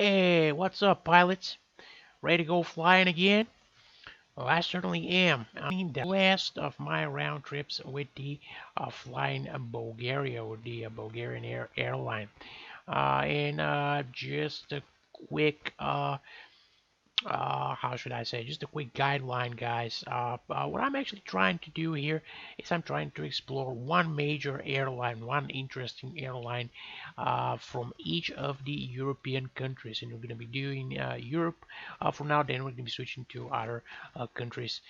Hey, what's up, pilots? Ready to go flying again? Well, I certainly am. I mean, the last of my round trips with the flying Bulgaria or the Bulgarian airline. And just a quick how should I say, just a quick guideline, guys. What I'm actually trying to do here is I'm trying to explore one major airline, one interesting airline from each of the European countries. And we're going to be doing Europe for now, then we're going to be switching to other countries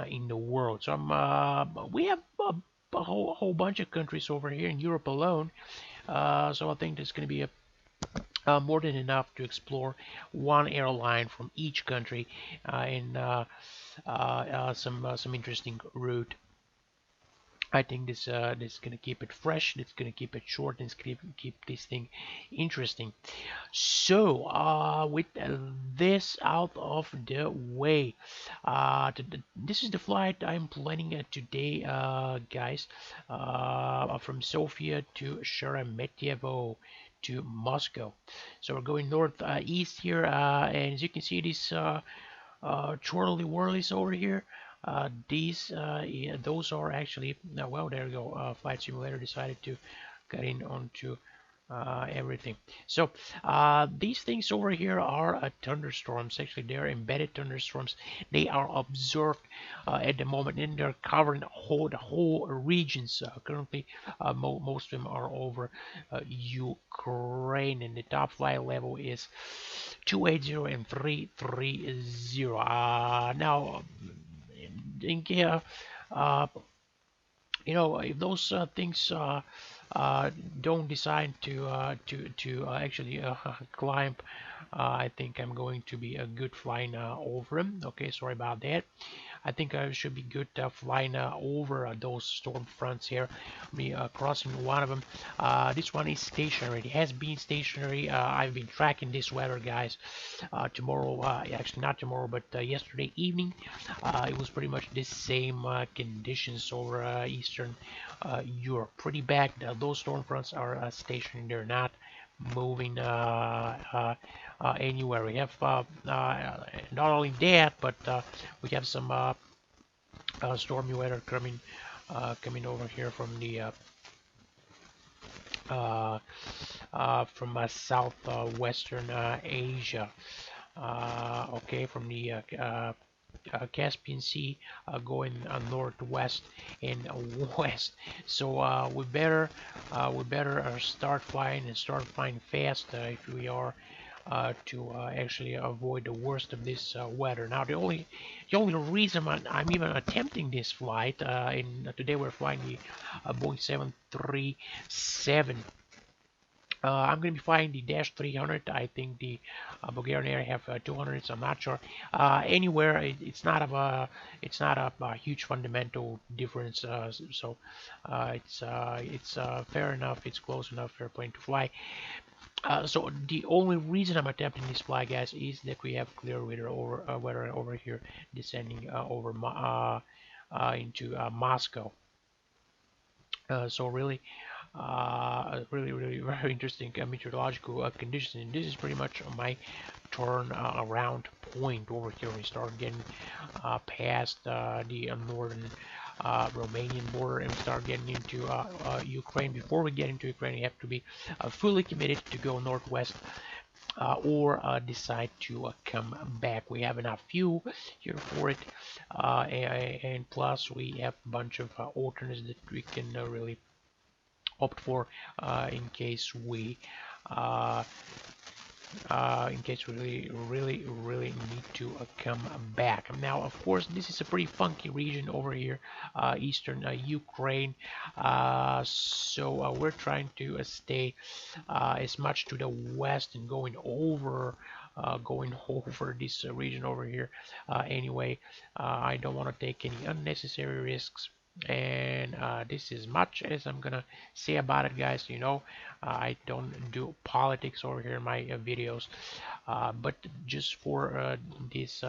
in the world. So we have a whole bunch of countries over here in Europe alone. So I think there's going to be a more than enough to explore one airline from each country and some interesting route. I think this is gonna keep it fresh. It's gonna keep it short. And it's gonna keep this thing interesting. So with this out of the way, this is the flight I'm planning today, guys, from Sofia to Sheremetyevo to Moscow. So we're going north east here, and as you can see, these twirly whirlies over here. Yeah, those are actually well, there you go. Flight Simulator decided to cut in onto everything. So these things over here are thunderstorms. Actually, they are embedded thunderstorms. They are observed at the moment, and they're covering the whole regions. Currently, most of them are over Ukraine, and the top flight level is 280 and 330. Now, in uh, if those things don't decide to actually climb, I think I'm going to be a good flying over them. Okay, sorry about that. I think I should be good flying over those storm fronts here. Me crossing one of them. This one is stationary. It has been stationary. I've been tracking this weather, guys. Tomorrow, actually not tomorrow, but yesterday evening, it was pretty much the same conditions over Eastern Europe. Pretty bad. Those storm fronts are stationary. They're not moving anywhere. We have not only that, but we have some stormy weather coming over here from the southwestern Asia. Okay, from the Caspian Sea going northwest and west. So we better start flying and start flying fast if we are to actually avoid the worst of this weather. Now the only reason I'm even attempting this flight, and today we're flying the Boeing 737. I'm going to be flying the Dash 300. I think the Bulgarian Air have 200s. I'm not sure. Anywhere, it's not a huge fundamental difference. So it's fair enough. It's close enough for a plane to fly. So the only reason I'm attempting this fly, guys, is that we have clear weather over here, descending over into Moscow. So really very interesting meteorological conditions. And this is pretty much my turn around point over here. We start getting past the northern Romanian border and we start getting into Ukraine. Before we get into Ukraine, you have to be fully committed to go northwest or decide to come back. We have enough fuel here for it, and plus we have a bunch of alternates that we can really opt for in case we uh, really need to come back. Now, of course, this is a pretty funky region over here, eastern Ukraine. So we're trying to stay as much to the west and going over this region over here. Anyway, I don't want to take any unnecessary risks. And this is much as I'm gonna say about it, guys. I don't do politics over here in my videos, but just for this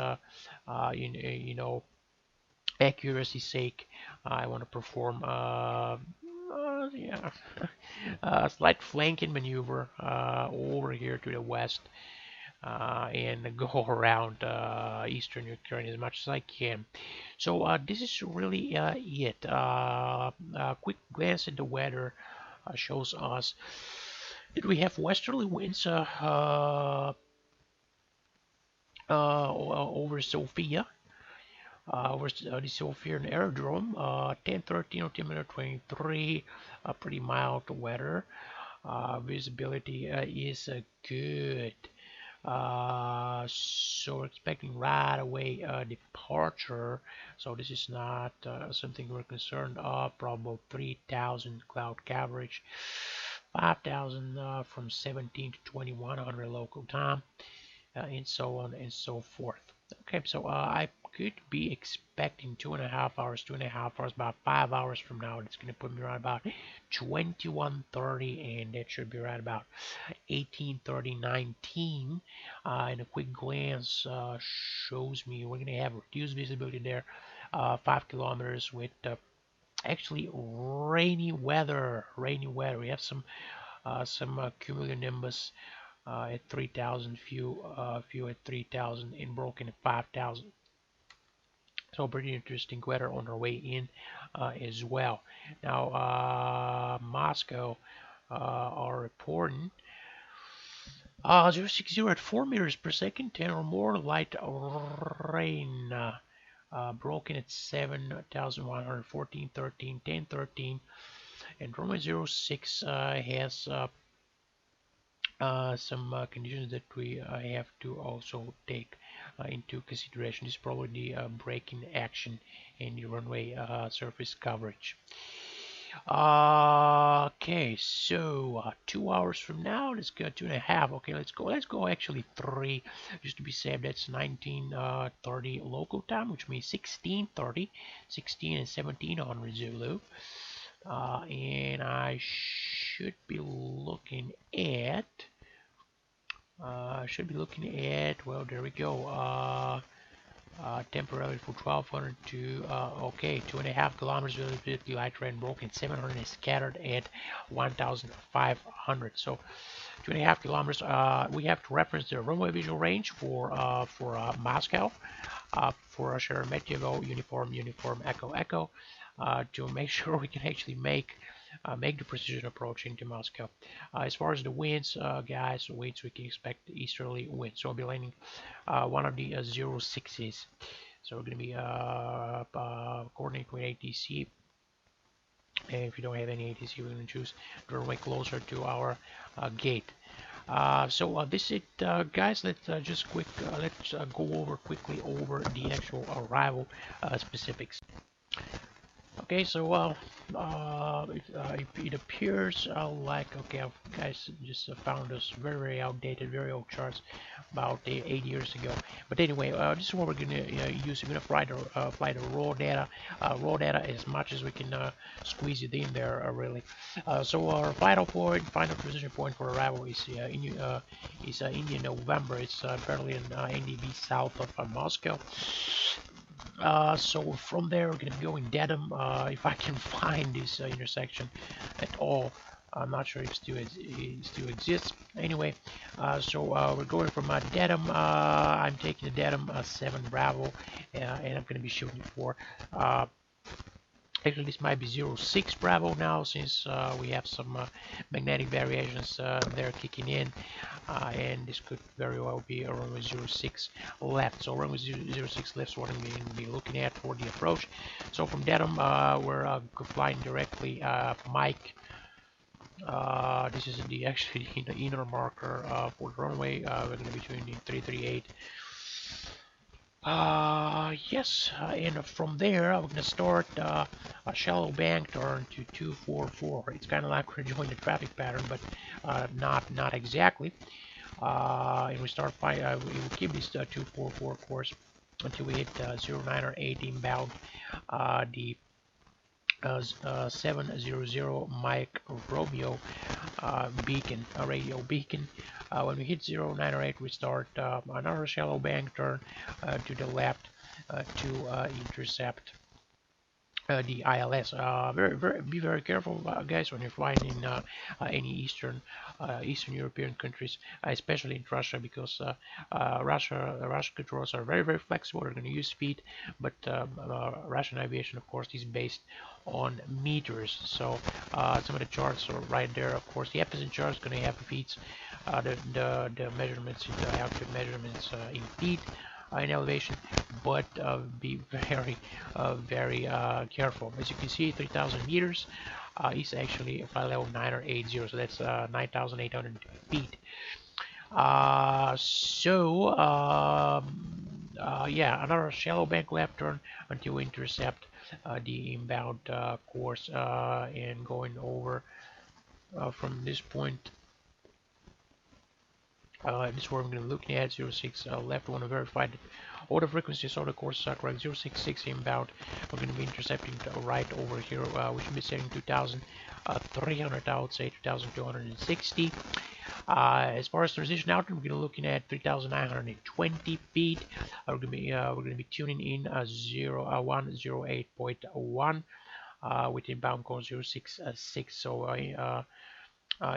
accuracy sake, I want to perform yeah, a slight flanking maneuver over here to the west. and go around eastern Ukraine as much as I can. So this is really it. A quick glance at the weather shows us that we have westerly winds over Sofia. Over the Sofian Aerodrome, 10:13 altimeter 23, pretty mild weather. Visibility is good. So expecting right away departure. So this is not something we're concerned of. Probable 3,000 cloud coverage, 5,000 from 17 to 2100 local time, and so on and so forth. Okay, so I could be expecting 2.5 hours, 2.5 hours, about 5 hours from now. It's going to put me right about 21:30, and that should be right about 18:30, 19. And a quick glance shows me we're going to have reduced visibility there, 5 kilometers with actually rainy weather. Rainy weather. We have some cumulonimbus at 3,000, few at 3,000, and broken at 5,000. So pretty interesting weather on our way in as well. Now Moscow are reporting 060 at 4 meters per second, 10 or more light rain. Broken at 7,114, 13, 10, 13, and Roma 06 has some conditions that we have to also take into consideration. This is probably the braking action and the runway surface coverage. Okay, so 2 hours from now, let's go 2.5. Okay, let's go actually 3, just to be safe. That's 19:30 local time, which means 16:30, 16 and 1700 Zulu. And I should be looking at well, there we go, temporarily for 1200 to okay, 2.5 kilometers visibility, light rain broken, 700 is scattered at 1500. So 2.5 kilometers. We have to reference the runway visual range for Moscow, for Sheremetyevo, uniform echo echo, to make sure we can actually make the precision approach into Moscow. As far as the winds, guys, we can expect easterly winds. So I'll be landing one of the 06s. So we're going to be coordinating with ATC. And if you don't have any ATC, we're going to choose the runway closer to our gate. So this is it, guys. Let's just go quickly over the actual arrival specifics. Okay, so it appears like, okay, guys just found us very outdated, very old charts about 8 years ago. But anyway, this is what we're gonna use. We're gonna fly the raw data as much as we can squeeze it in there, really. So our final position point for arrival is India November. It's barely an NDB south of Moscow. So from there we're going to be going Dedham, if I can find this intersection at all. I'm not sure if it still exists. Anyway, so we're going from Dedham. I'm taking the Dedham 7 Bravo, and I'm going to be shooting for actually this might be 06 Bravo now, since we have some magnetic variations there kicking in, and this could very well be a runway 06 left. So runway 06 left is what I'm going to be looking at for the approach. So from Dedham, we're flying directly Mike. This is actually the inner marker for the runway. We're going to be doing the 338. Yes, and from there we're gonna start a shallow bank turn to 244. It's kind of like we're joining the traffic pattern, but not exactly. And we start we will keep this 244 course until we hit 0908 inbound. The 700 Mike Romeo beacon, radio beacon. When we hit 0908, we start another shallow bank turn to the left to intercept the ILS. Be very careful, guys, when you're flying in any Eastern European countries, especially in Russia, because Russian controls are very flexible. They're going to use speed, but Russian aviation, of course, is based on meters. So some of the charts are right there. Of course, the FSX chart is going to have feet, the measurements, the altitude measurements in feet in elevation, but be very careful. As you can see, 3,000 meters is actually flight level 9080, so that's 9,800 feet. Yeah, another shallow bank left turn until we intercept the inbound course, and going over from this point. This is where I'm going to be looking at 06 left. I want to verify that all the frequencies of the course are correct. 066 inbound. We're going to be intercepting right over here. We should be setting 2,300. I would say 2,260. As far as transition out, we're going to be looking at 3,920 feet. We're going to be tuning in 108.1 with inbound cone 066. So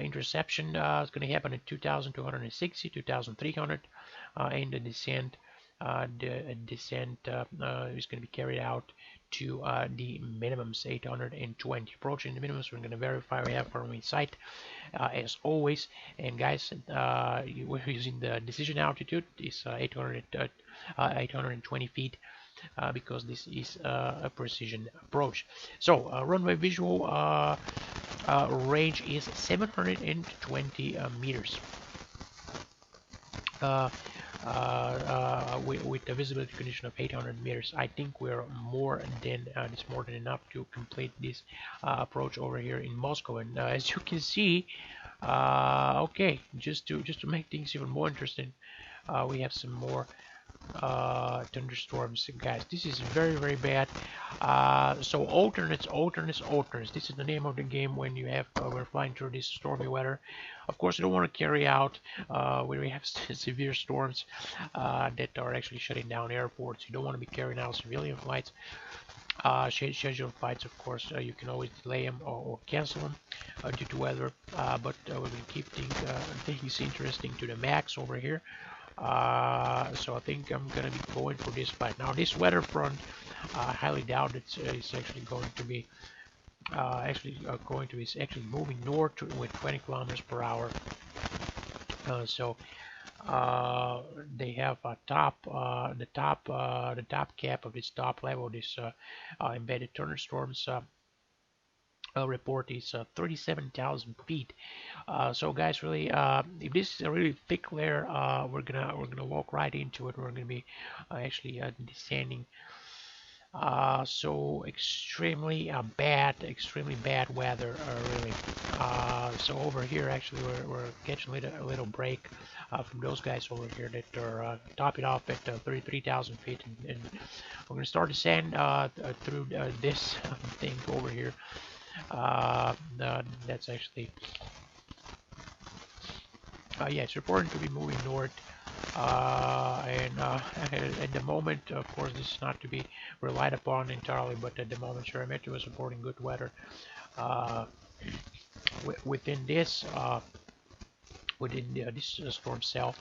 interception is going to happen at 2,260, 2,300, and the descent is going to be carried out to the minimums 820. Approaching the minimums, we're going to verify we have firm in sight as always. And guys, we're using the decision altitude is 820 feet. Because this is a precision approach. So runway visual range is 720 meters. With a visibility condition of 800 meters, I think we're more than it's more than enough to complete this approach over here in Moscow. And as you can see, okay, just to make things even more interesting, we have some more thunderstorms, guys. This is very bad. So alternates. This is the name of the game when you have we're flying through this stormy weather. Of course, you don't want to carry out when we have severe storms that are actually shutting down airports. You don't want to be carrying out civilian flights. Scheduled flights, of course, you can always delay them or cancel them due to weather. But we're going to keep things interesting to the max over here. So I think I'm gonna be going for this flight. Now this weather front, I highly doubt it's actually going to be moving north with 20 kilometers per hour. So they have a the top cap of this top level, this embedded thunderstorms. Report is 37,000 feet. So guys, really, if this is a really thick layer, we're gonna walk right into it. We're gonna be actually descending. So extremely bad weather, really. So over here, actually, we're catching a little break from those guys over here that are topping off at 33,000 feet, and we're gonna start descend through this thing over here. That's actually yeah, it's reported to be moving north, and at the moment, of course, this is not to be relied upon entirely, but at the moment Sheremetyevo is reporting good weather within this storm cell.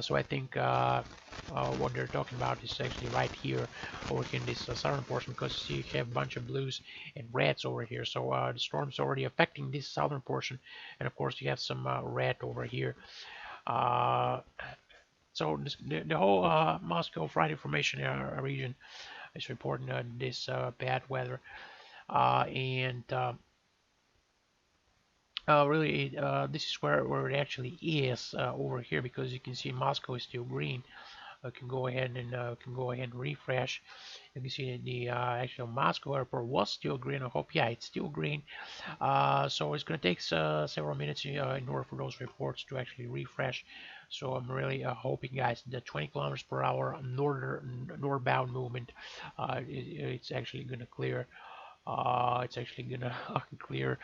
So I think what they're talking about is actually right here over in this southern portion, because you have a bunch of blues and reds over here. So the storm's already affecting this southern portion, and of course you have some red over here. So the whole Moscow Friday Formation region is reporting this bad weather, and really, this is where it actually is over here, because you can see Moscow is still green. Can go ahead and refresh. You can see that the actual Moscow airport was still green. I hope, yeah, it's still green. So it's going to take several minutes in order for those reports to actually refresh. So I'm really hoping, guys, the 20 kilometers per hour northbound movement, it's actually going to clear It's actually gonna clear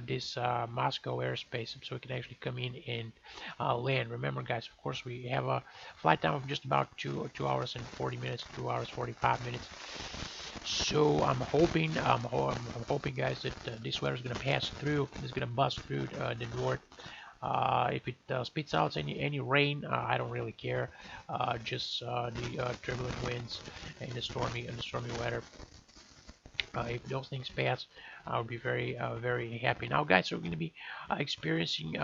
this Moscow airspace, so we can actually come in and land. Remember, guys, of course, we have a flight time of just about 2 hours and 40 minutes, 2 hours 45 minutes. So I'm hoping, guys, that this weather is gonna pass through. It's gonna bust through the north. If it spits out any rain, I don't really care. Just the turbulent winds and the stormy weather. If those things pass, I'll be very happy. Now, guys, we're going to be experiencing.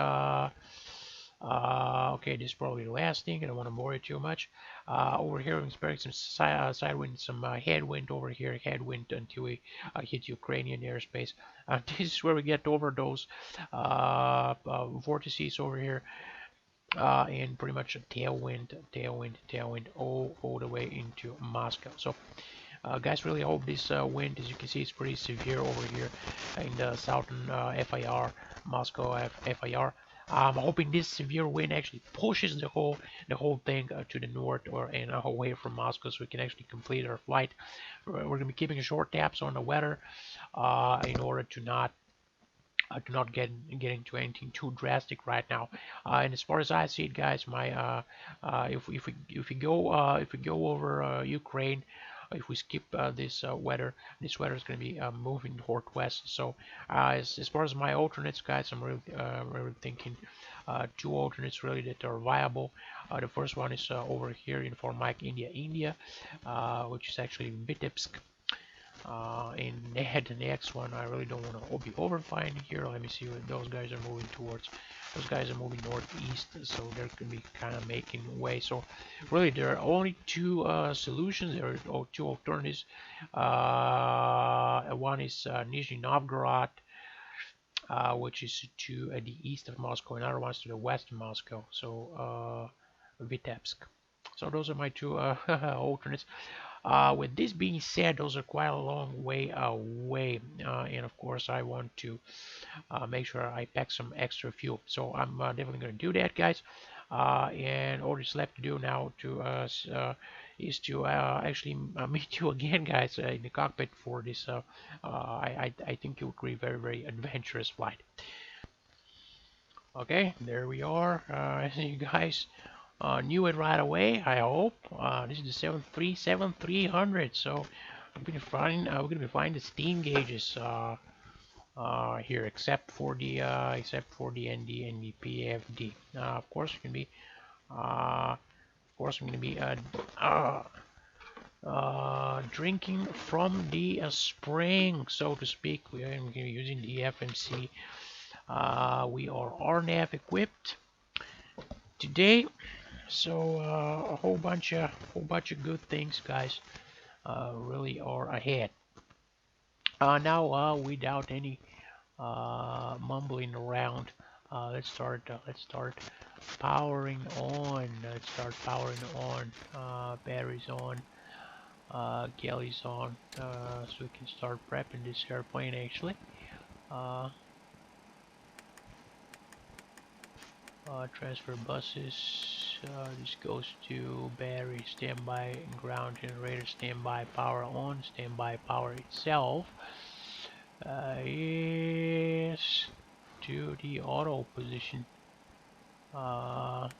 Okay, this is probably the last thing. I don't want to bore you too much. Over here, we're experiencing some side wind, some headwind over here, headwind until we hit Ukrainian airspace. This is where we get over those vortices over here. And pretty much a tailwind all the way into Moscow. So guys, really hope this wind, as you can see, is pretty severe over here in the southern FIR, Moscow FIR. I'm hoping this severe wind actually pushes the whole thing to the north and away from Moscow, so we can actually complete our flight. We're going to be keeping short taps on the weather in order to not get into anything too drastic right now. And as far as I see it, guys, my if we go over Ukraine, if we skip this weather is going to be moving northwest. So as far as my alternates, guys, I'm really thinking two alternates really that are viable. The first one is over here in Fort Mike, India, which is actually Vitebsk. And the next one, I really don't want to be overflying here. Let me see what those guys are moving towards. Those guys are moving northeast, so they're going to be kind of making way. So really, there are only two solutions. There are two alternatives. One is Nizhny Novgorod, which is to the east of Moscow. Another one is to the west of Moscow. So Vitebsk. So those are my two alternates. With this being said, those are quite a long way away, and of course I want to make sure I pack some extra fuel. So I'm definitely going to do that, guys. And all that's left to do now is to actually meet you again, guys, in the cockpit for this. I think it would be a very adventurous flight. Okay, there we are. You guys knew it right away, I hope. This is the 737-300, so we're gonna be flying the steam gauges here, except for the ND and the PFD. Of course, I'm gonna be drinking from the spring, so to speak. We're gonna be using the FMC. We are RNAV equipped today. So a whole bunch of good things, guys, really are ahead. Now, without any mumbling around, let's start powering on. Let's start powering on. Batteries on. Galley's on. So we can start prepping this airplane actually. Transfer buses. This goes to battery, standby, ground generator, standby power on, standby power itself. Yes, to the auto position. Okay,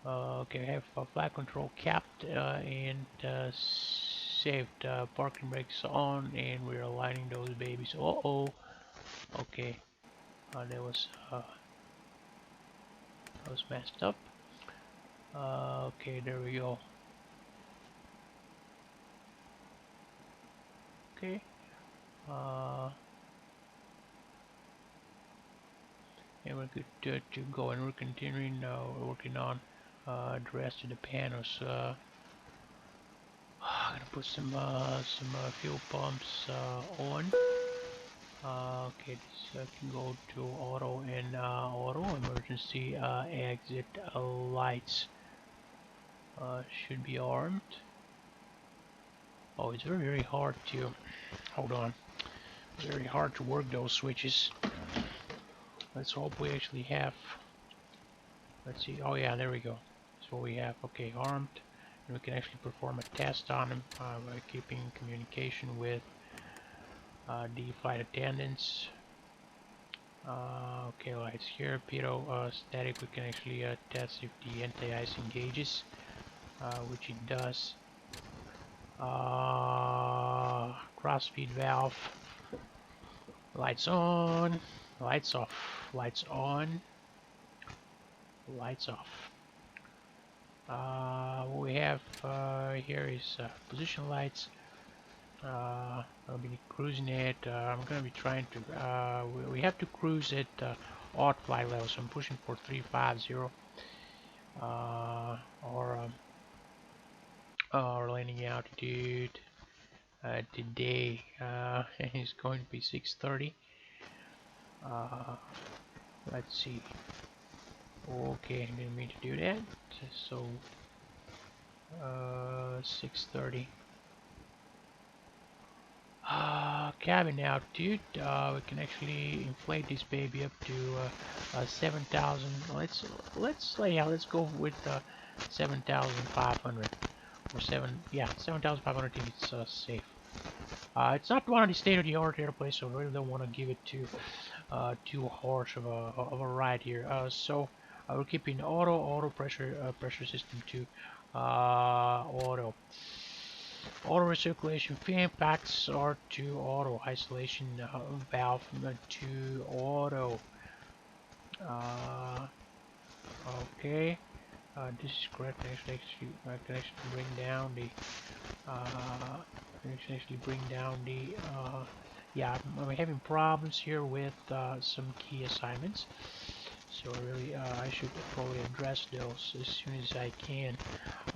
I have flight control capped and saved. Parking brakes on, and we're aligning those babies. Uh-oh. Okay. That was messed up. Okay, there we go. Okay. And we're good to go, and we're continuing working on the rest of the panels. I'm gonna put some fuel pumps on. Okay, this can go to auto and auto emergency exit lights should be armed. Oh, it's very hard to hold on. It's very hard to work those switches. Let's hope we actually have. Let's see. Oh yeah, there we go. That's what we have. Okay, armed. we can actually perform a test on them by keeping communication with the flight attendants. Okay, lights here, pitot static. We can actually test if the anti-ice engages, which it does. Cross-feed valve. Lights on. Lights off. Lights on. Lights off. What we have here is position lights. I'll be cruising it. I'm gonna be trying to. We have to cruise at odd flight level, so I'm pushing for 350 or landing altitude today is going to be 630. Let's see. Okay, I didn't mean to do that. So 630. Cabin altitude. We can actually inflate this baby up to 7,000. Let's go with 7,500 or 7,500 if it's safe. It's not one of the state-of-the-art airplanes, so I really don't want to give it too harsh of a ride here. So we're keeping auto pressure system to auto recirculation fan packs are to auto, isolation valve to auto. Okay, this is correct. I can actually bring down the yeah, I'm having problems here with some key assignments, so really I should probably address those as soon as I can.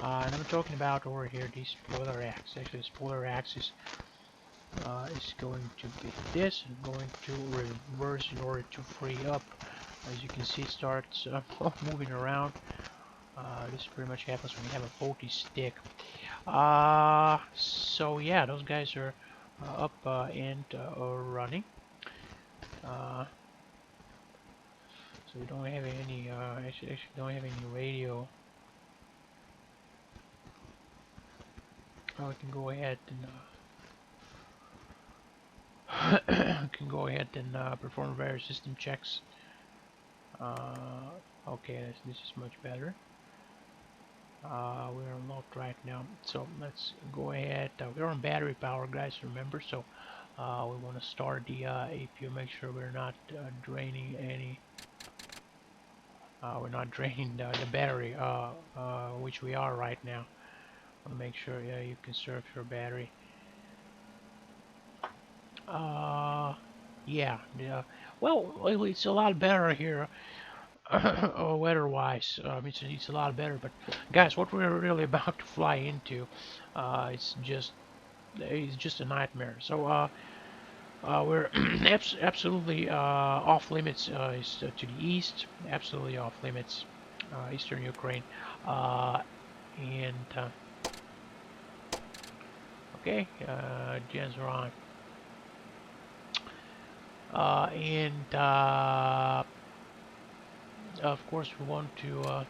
And I'm talking about over here the spoiler axis. Actually, the spoiler axis is going to be this, and going to reverse in order to free up. As you can see, it starts moving around. This pretty much happens when you have a faulty stick. So yeah, those guys are up and running. So we don't have any. Actually, don't have any radio. We can go ahead and perform various system checks. Okay, this is much better. We're unlocked right now, so let's go ahead. We're on battery power, guys, remember, so we want to start the APU, make sure we're not draining any we're not draining the battery, which we are right now. I'll make sure you conserve your battery. Yeah, well, it's a lot better here. Weather-wise, it's a lot better. But guys, what we're really about to fly into, it's just a nightmare. So we're absolutely off limits. Is to the east, absolutely off limits, eastern Ukraine, and okay, gens are on, and of course we want to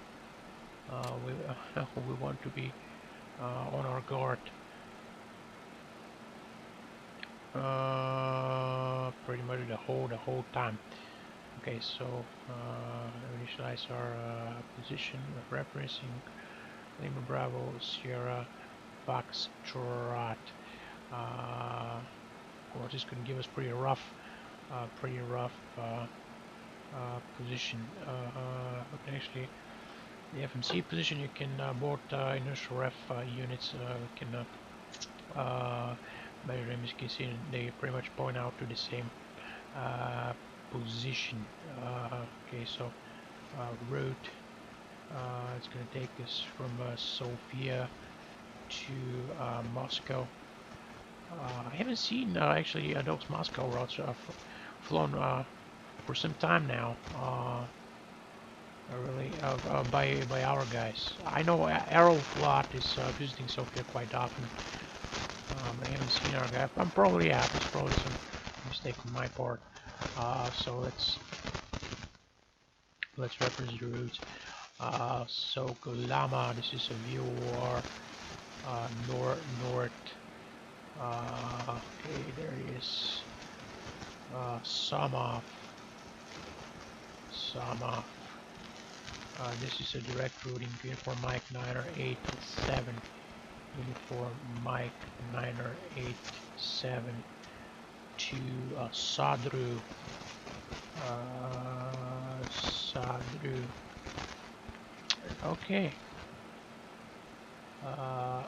we want to be on our guard. Pretty much the whole time. Okay, so initialize our position, referencing Lima Bravo Sierra Foxtrot. Of course, this could give us pretty rough position. We can actually, the FMC position, you can both inertial ref units can measure them. As you can see, they pretty much point out to the same position. Okay, so route, it's going to take us from Sofia to Moscow. I haven't seen actually those Moscow routes flown for some time now. Really, by our guys. I know Aeroflot is visiting Sofia quite often. I haven't seen our guy. I'm probably there's probably some mistake on my part. So let's reference the routes. So Gulama, this is a view or north. Okay, there it is. Sama. This is a direct routing uniform Mike 987. Uniform Mike 987 to Sadru. Sadru. Okay.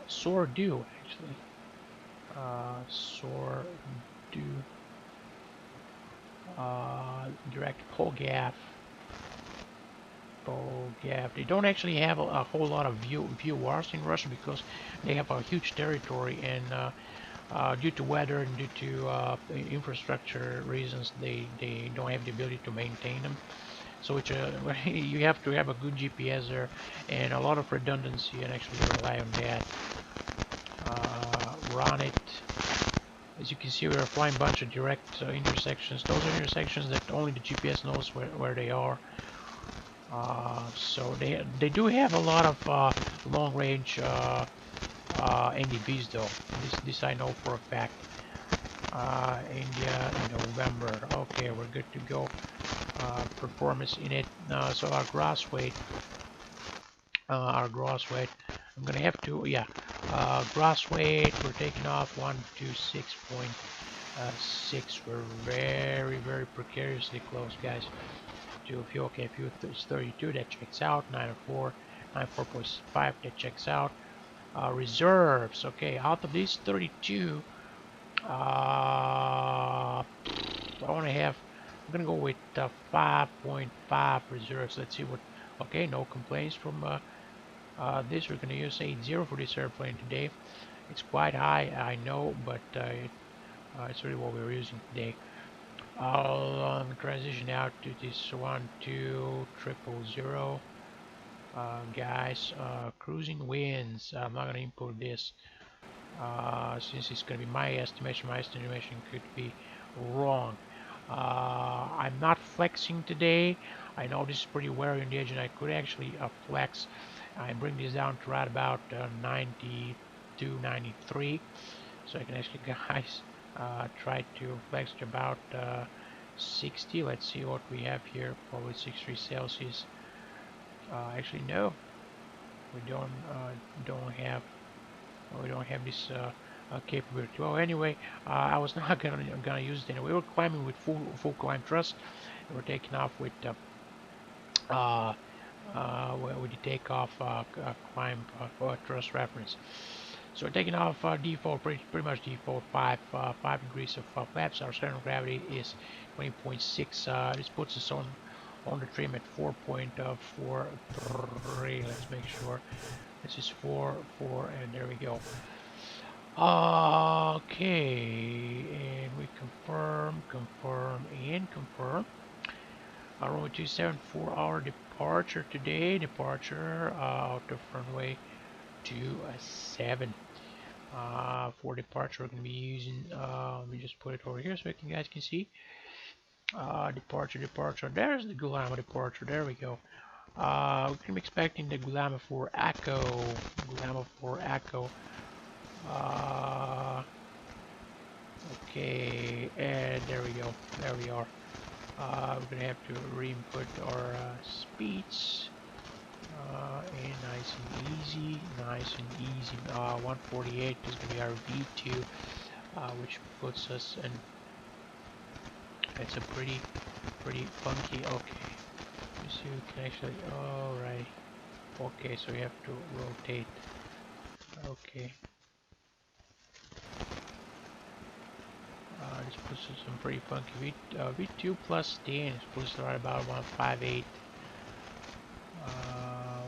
Sordu actually. Sordu. Direct Polgaf. They don't actually have a whole lot of viewers in Russia because they have a huge territory, and due to weather and due to infrastructure reasons, they don't have the ability to maintain them. So it's you have to have a good GPS there and a lot of redundancy and actually rely on that. Run it. As you can see, we're flying a bunch of direct intersections. Those are intersections that only the GPS knows where they are. So they do have a lot of long range NDVs though. This I know for a fact. India in November. Okay, we're good to go. Performance in it. So our gross weight. I'm gonna have to, yeah. Gross weight. We're taking off 126.6. We're very precariously close, guys. To fuel. Okay, fuel is 32. That checks out. 904. 94.5. That checks out. Reserves. Okay, out of these 32. I want to have. I'm gonna go with 5.5 reserves. Let's see what. Okay, no complaints from this. We're gonna use 80 for this airplane today. It's quite high, I know, but it's really what we're using today. I'll transition out to this 12000. Guys, cruising winds. I'm not gonna input this. Since it's going to be my estimation could be wrong. I'm not flexing today. I know this is pretty wary on the edge, and I could actually flex. I bring this down to right about 92, 93. So I can actually, guys, try to flex to about 60. Let's see what we have here. Probably 63 Celsius. Actually, no, we don't have. We don't have this capability. Well, anyway, I was not gonna use it anyway. We were climbing with full climb thrust. And we're taking off with the takeoff climb thrust reference. So we're taking off default, pretty much default 5 degrees of flaps. Our center of gravity is 20.6. This puts us on the trim at 4.43. Let's make sure. This is 4, and there we go. Okay, and we confirm. Runway 27, 4-hour departure today. Departure out of runway 27. For departure, we're going to be using. Let me just put it over here so you guys can see. Departure. There's the Gulama departure. There we go. We're going to be expecting the Gulama for Echo. Okay, and there we go. There we are. We're going to have to re-input our speeds. And nice and easy. 148 is going to be our V2, which puts us in. It's a pretty funky. Okay. So you can actually, alright. Okay, so you have to rotate. Okay. This puts us some pretty funky V2 plus 10. This puts us right about 158.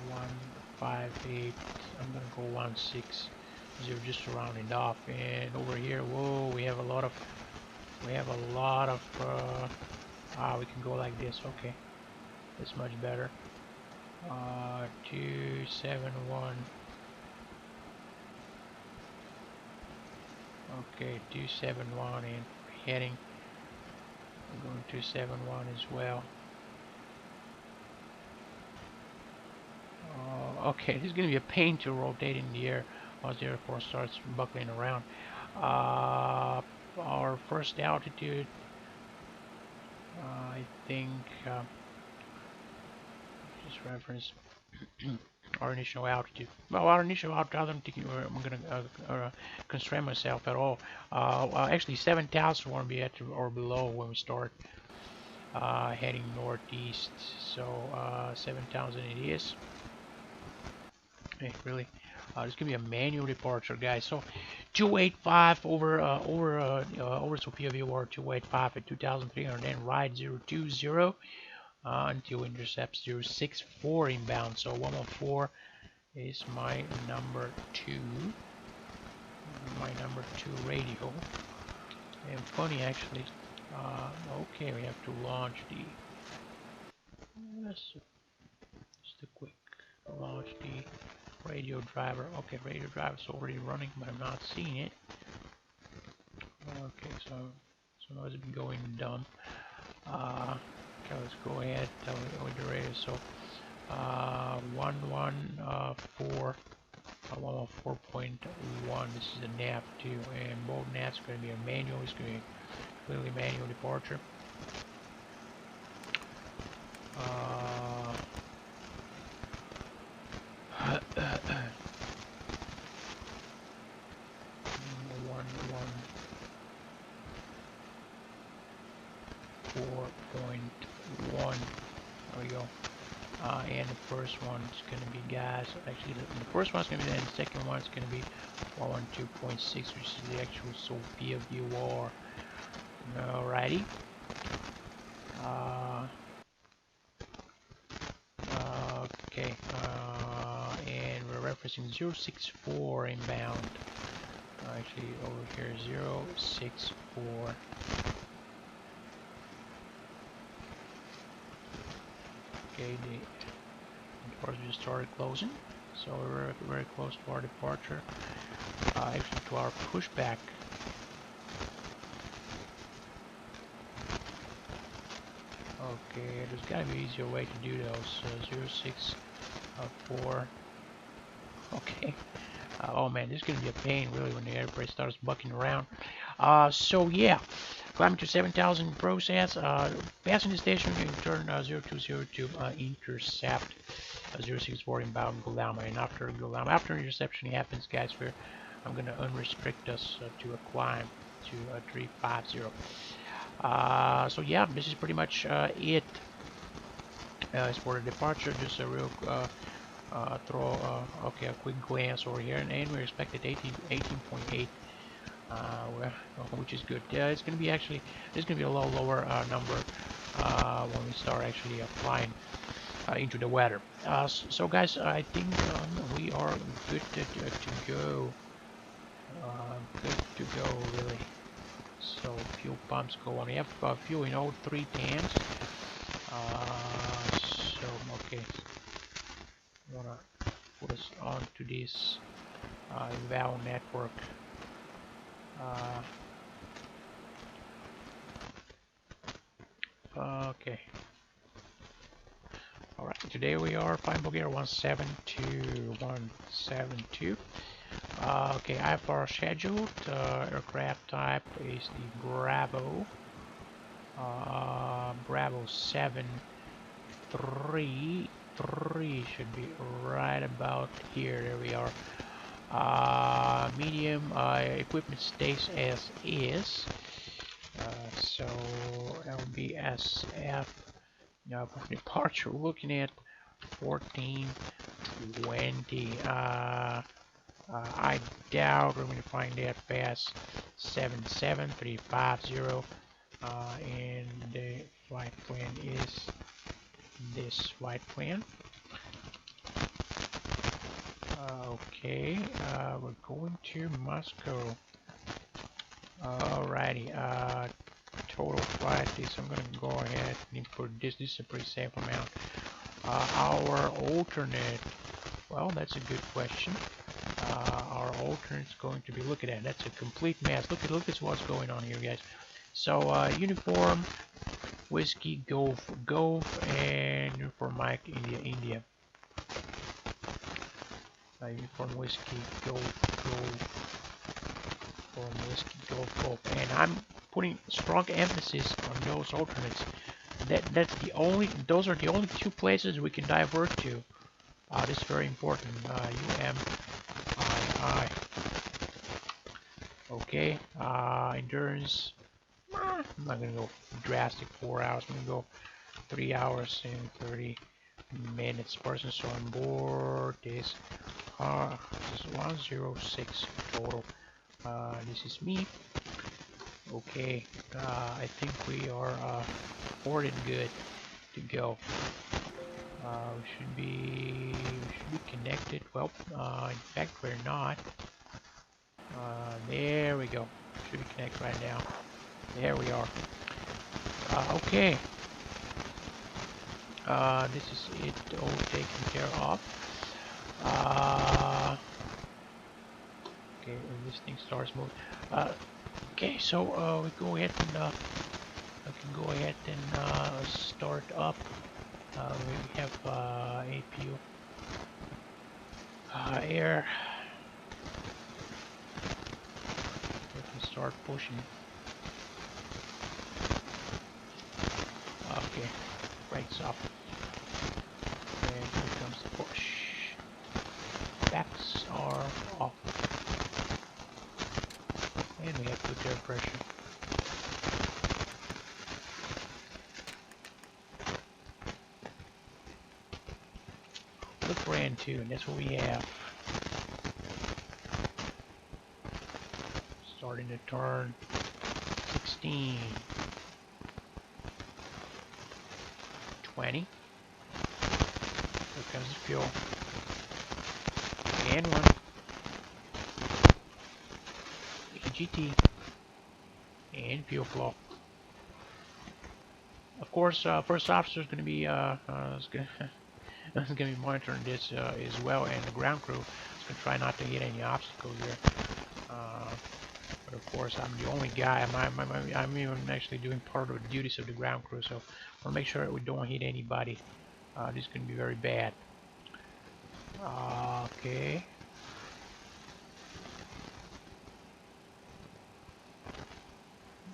158. I'm gonna go 160, just to round it off. And over here, whoa, we have a lot of. We can go like this. Okay. That's much better. 271. Okay, 271, and heading. I'm going 271 as well. Okay, this is going to be a pain to rotate in the air once the airport starts buckling around. Our first altitude, I think, just reference our initial altitude. Well, our initial altitude, I don't think I'm going to constrain myself at all. Actually, 7,000 want to be at or below when we start heading northeast. So 7,000 it is. Hey, really? It's gonna be a manual departure, guys. So 285 over Sophia VOR 285 at 2,300 and ride 020 until intercept 064 inbound. So 114 is my number two radio. And funny actually. Okay, we have to launch the. Just a quick launch the radio driver. Okay, radio driver's already running, but I'm not seeing it. Okay, so now it's been going dumb. Okay, let's go ahead with the radio. So 114.1. This is the nav 2, and both navs going to be a manual. It's going to be clearly manual departure. There we go. And the first one's going to be gas. Actually, the first one's going to be, and the second one's going to be 112.6, which is the actual Sophia VOR. Alrighty. Okay. And we're referencing 064 inbound. Actually, over here 064. Okay, the doors just started closing, so we're very close to our departure. Actually, to our pushback. Okay, there's got to be an easier way to do those. 064. Okay. Oh man, this is going to be a pain really when the airplane starts bucking around. So yeah, climbing to 7,000 process. Passing the station, you can turn 020 to intercept 064 inbound Golama. And after Golama, after interception happens, guys, I'm going to unrestrict us to a climb to 350. So yeah, this is pretty much it. As for the departure, just a real okay, a quick glance over here, and we expected 18.8, which is good. It's going to be actually, there's going to be a lower number when we start actually flying into the weather. So guys, I think we are good to go. Good to go, really. So fuel pumps go on. We have fuel in all three tanks. So okay. I want to put us onto this valve network. Okay. Alright, today we are flying Bulgaria 172. Okay, I have our scheduled aircraft type is the Bravo. Bravo 7-3 should be right about here. There we are. Medium equipment stays as is. So LBSF. Now for departure, we're looking at 1420. I doubt we're going to find that fast. 77350. And the flight plan is this flight plan. Okay, we're going to Moscow. Alrighty, total flight is, I'm going to go ahead and put this is a pretty safe amount. Our alternate, well, that's a good question. Our alternate is going to be, look at that, that's a complete mess. Look at what's going on here, guys. So, uniform, whiskey, golf, and uniform Mike, India. Uniform Whiskey Golf, Uniform Whiskey Golf, and I'm putting strong emphasis on those alternates. Those are the only two places we can divert to. This is very important. UMII. Okay. Endurance. I'm not gonna go drastic 4 hours. I'm gonna go 3 hours and 30 minutes. Persons on board is 106 total. This is me. Okay. I think we are more than good to go. We should be connected. Well, in fact, we're not. There we go. Should be connected right now. There we are. Okay. This is it all taken care of. Okay, this thing starts moving. Okay, so we go ahead and I can go ahead and start up. We have APU air. We can start pushing. Okay, brakes up. And here comes the push. Backs are off. And we have good air pressure. Look for N2, and that's what we have. Starting to turn 16. 20. Here comes the fuel. And one. AGT. And fuel flow. Of course, first officer is going to be going to be monitoring this as well, and the ground crew is going to try not to hit any obstacles here. But of course, I'm the only guy. I'm even actually doing part of the duties of the ground crew, so I want to make sure that we don't hit anybody. This is going to be very bad. Okay.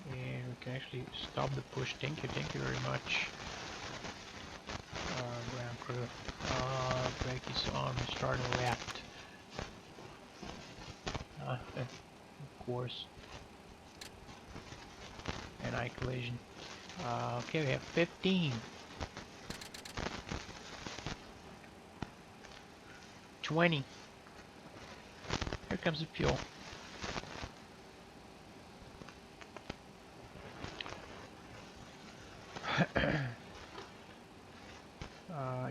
And we can actually stop the push. Thank you very much. Ground crew. Brake is on. We start on the left. Of course. And I collision. Okay, we have 15. 20. Here comes the fuel.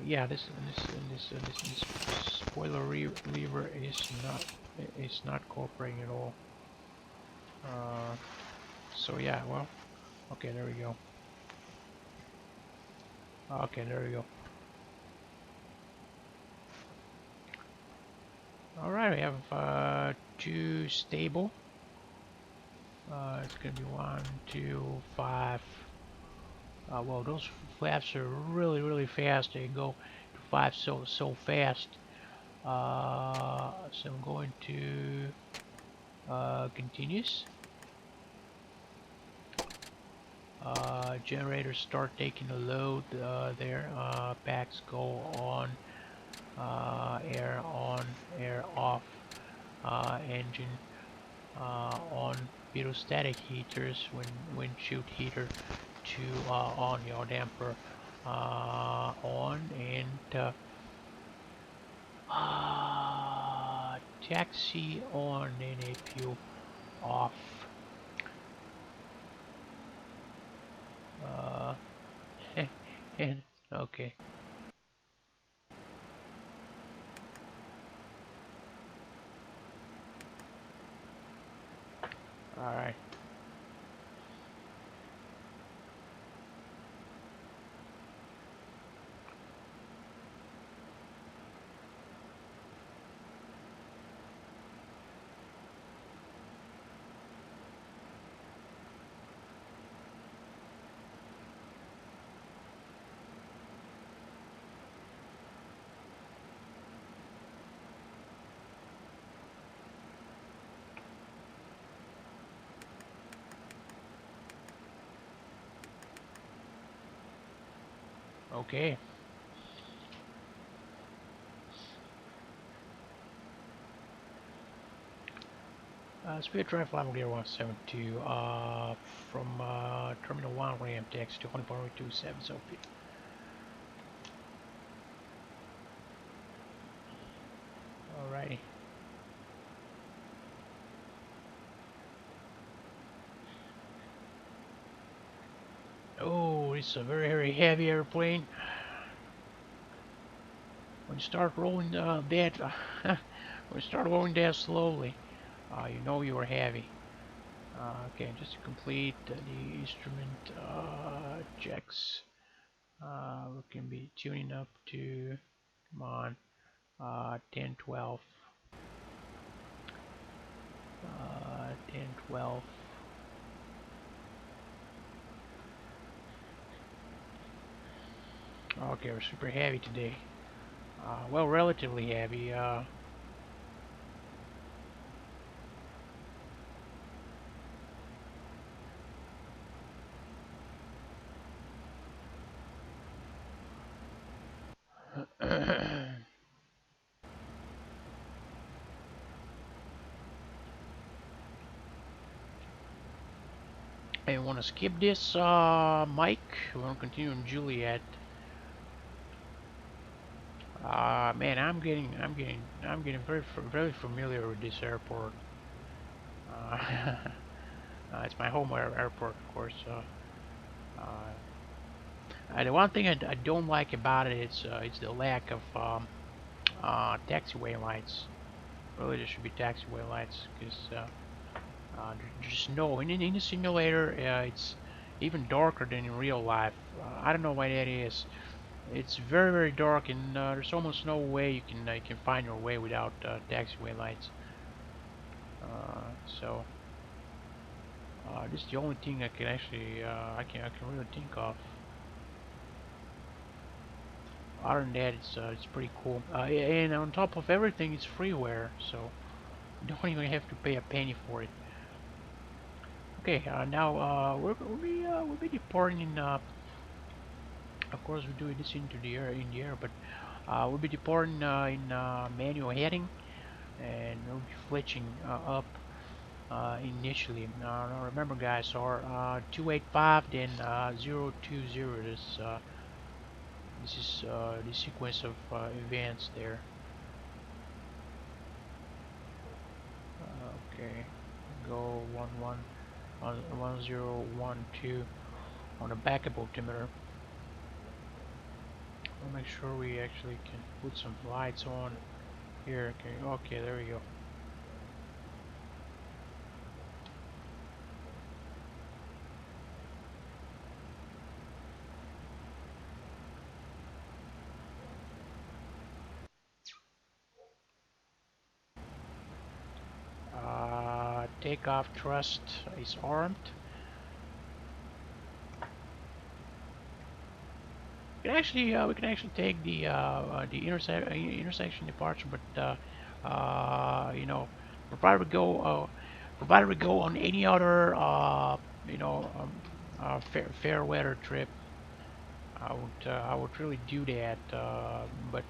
Yeah, this spoiler lever is not cooperating at all. So yeah, well, okay, there we go. Okay, there we go. All right, we have 2 stable. It's gonna be 1, 2, 5. Well, those flaps are really fast. They go to 5 so fast. So I'm going to continuous. Generators start taking a load there. Packs go on. Air on, air off. Engine on. Pirostatic heaters, windshield heater to on, yaw damper on, and taxi on, and APU off. And okay. All right. Okay. Speed drive level gear 172 from Terminal 1 ramp taxi to Honeypot 27 Sophie. Alrighty. Oh, it's a very, very heavy airplane. When you start rolling when you start rolling that slowly, you know you are heavy. Okay, just to complete the instrument checks. We can be tuning up to, come on, 10, 12. 10, 12. Okay, we're super heavy today. Well, relatively heavy. I want to skip this, Mike. We want to continue on Juliet. Man, I'm getting very familiar with this airport. Uh, it's my home airport, of course. The one thing I don't like about it is it's the lack of taxiway lights. Really, there should be taxiway lights because there's no in the simulator. It's even darker than in real life. I don't know why that is. It's very very dark, and there's almost no way you can find your way without taxiway lights. So this is the only thing I can actually I can really think of. Other than that, it's pretty cool. And on top of everything, it's freeware, so you don't even have to pay a penny for it. Okay, now we'll be departing in. Of course, we're doing this into the air, but we'll be departing in manual heading, and we'll be fletching up initially. Now remember, guys, our 285 then 020. This is the sequence of events there. Okay, go 1012 on a backup altimeter. We'll make sure we actually can put some lights on here. Okay, there we go. Takeoff thrust is armed. We can actually take the intersection departure, but you know, provided we go on any other you know fair weather trip, I would really do that. But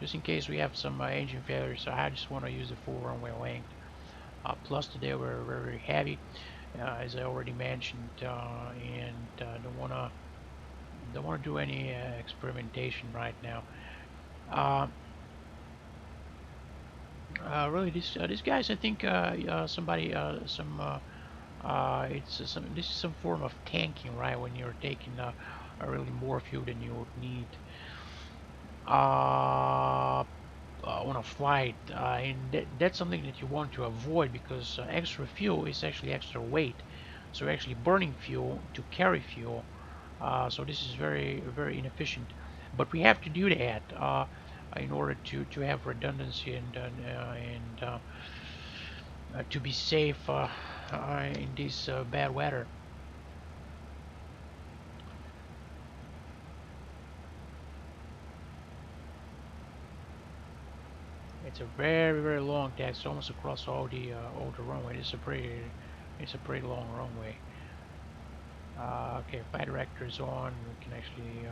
just in case we have some engine failures, I just want to use the full runway length. Plus today we're very heavy, as I already mentioned, and don't want to do any experimentation right now. Really, these guys, I think somebody this is some form of tanking, right? When you're taking really more fuel than you would need on a flight, and that's something that you want to avoid because extra fuel is actually extra weight. So you're actually burning fuel to carry fuel. So this is very very inefficient. But we have to do that in order to have redundancy and to be safe in this bad weather. It's a very very long taxi, almost across all the runway. It's a pretty long runway. Okay, flight director is on. We can actually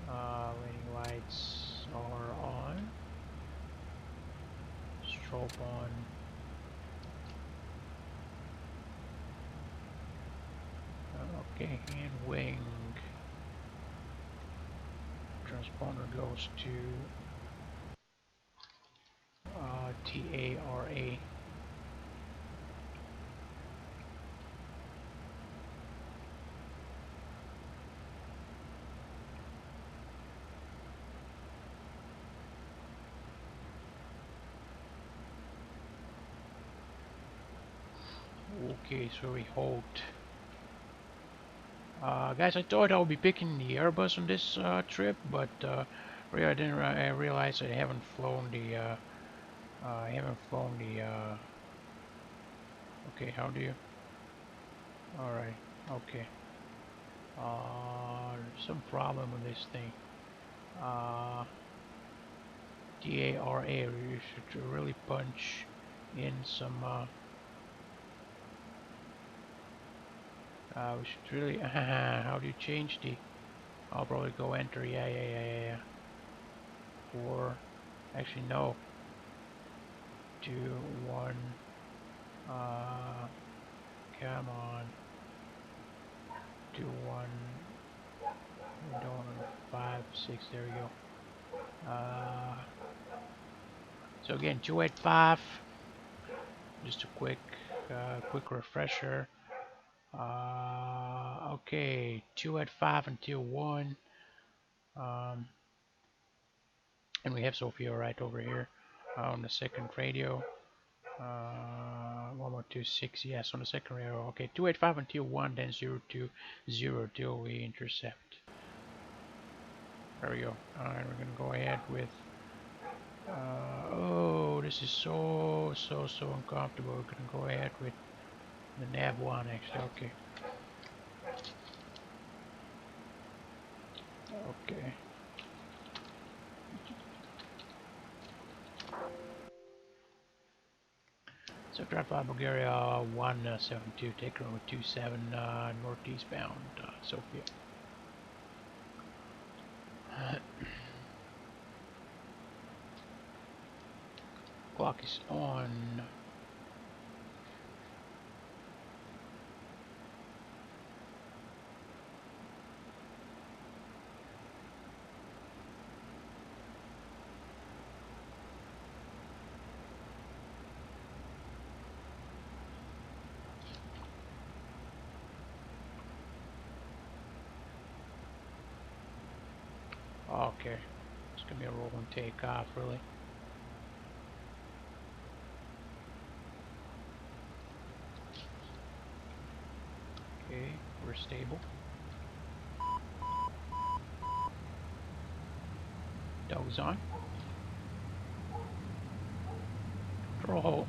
Landing lights are on. Strobe on. Okay, and wing. Transponder goes to TARA. Okay, so we hold. Guys, I thought I would be picking the Airbus on this trip, but really I didn't realize I haven't flown the. I haven't flown the. Okay, how do you? All right. Okay. There's some problem with this thing. DARA. You should really punch in some. We should really. How do you change the? I'll probably go enter. Yeah. Or actually no. 2, 1. Come on. 2, 1. We're doing 5, 6. There we go. So again, 285. Just a quick refresher. Okay, 285 until 1. And we have Sophia right over here on the second radio. 1126, yes, on the second radio. Okay, 285 until 1, then 020 till we intercept. There we go. Alright, we're gonna go ahead with. Oh, this is so uncomfortable. We're gonna go ahead with the nav 1 actually. Okay. Okay. So Drive Bulgaria 172, take runway 27 northeast bound, Sofia. Clock is on. Okay, it's gonna be a roll and take off, really. Okay, we're stable. Dogs on. Control.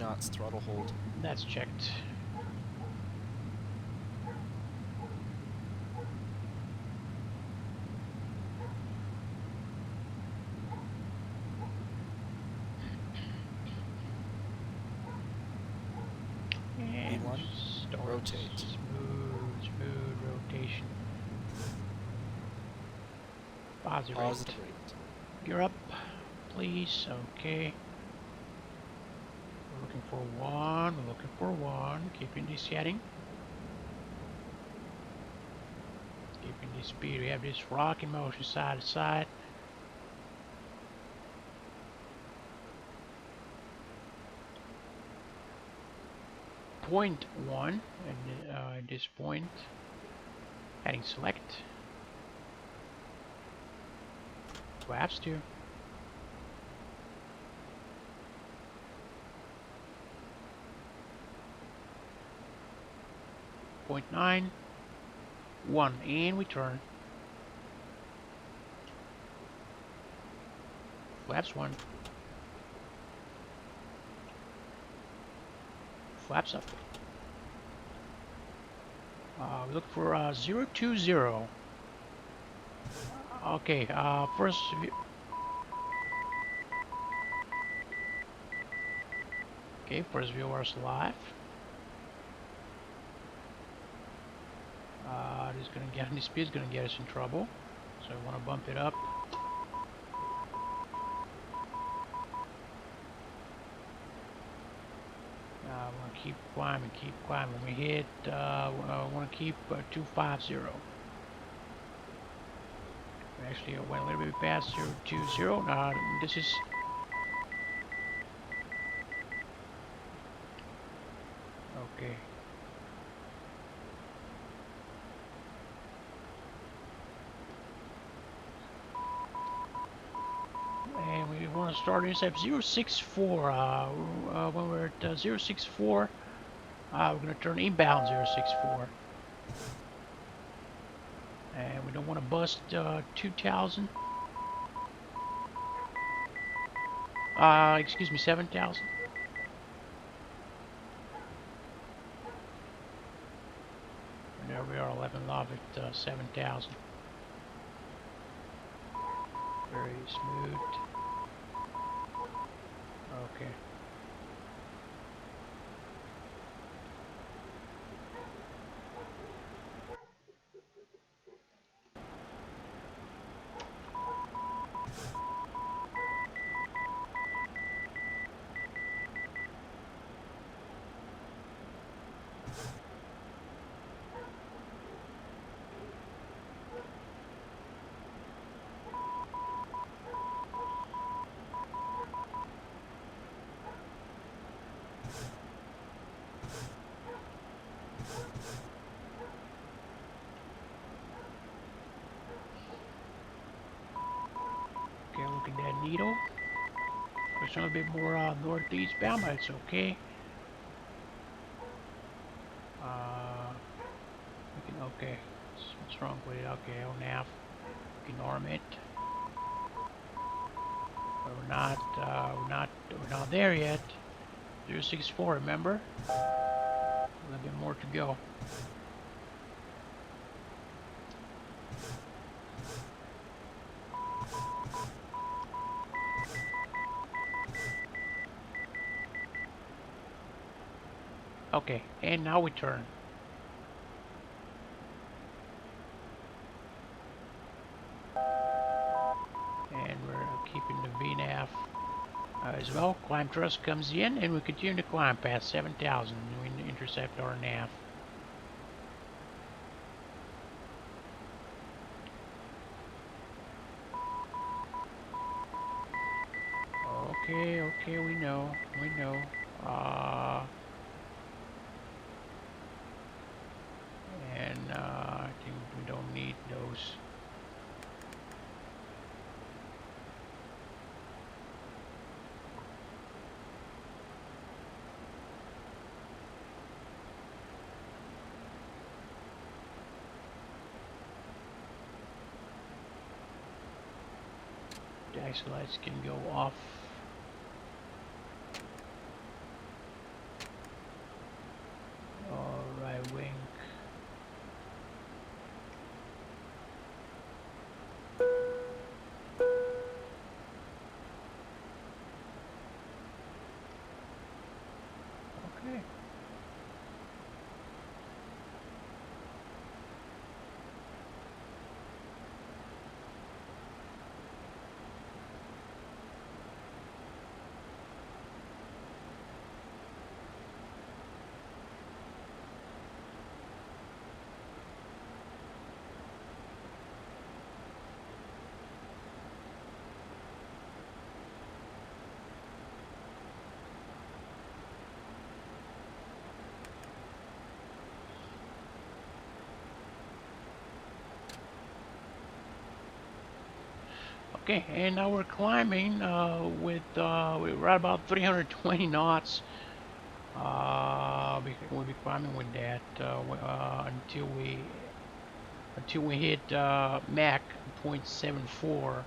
knots, throttle hold. That's checked. And V1, rotate. Smooth rotation. Pause the rate. Gear up, please. Okay. We're looking for one. We're looking for one. Keeping this heading. Keeping this speed. We have this rocking motion side to side. Point 1 at this point. Heading select. Flaps 2. Point 9. 1 and we turn. Flaps 1. Flaps up. We look for 020. Okay, first view. Okay, first viewers live. This is gonna get this speed is gonna get us in trouble, so I want to bump it up. I want to keep climbing, keep climbing. We hit. I want to keep 250. Actually, I went a little bit past 020. Now this is. Okay. And we want to start intercept 064. When we're at 064, we're going to turn inbound 064. And we don't want to bust 2000. Excuse me, 7000. And there we are, 11 love at 7000. Very smooth. Okay. Okay, look at that needle. It's a little bit more northeast bound, but it's okay. We can, okay. What's wrong with it? Okay, on nav. We can arm it. But we're not there yet. 064, remember? A little bit more to go. Okay, and now we turn. And we're keeping the VNAV as well. Climb thrust comes in, and we continue to climb past 7,000. We intercept our nav. Okay, we know. And I think we don't need those. The exit lights can go off. Alright, wing. Okay. Okay, and now we're climbing we're at about 320 knots. We'll be climbing with that until we hit Mach 0.74.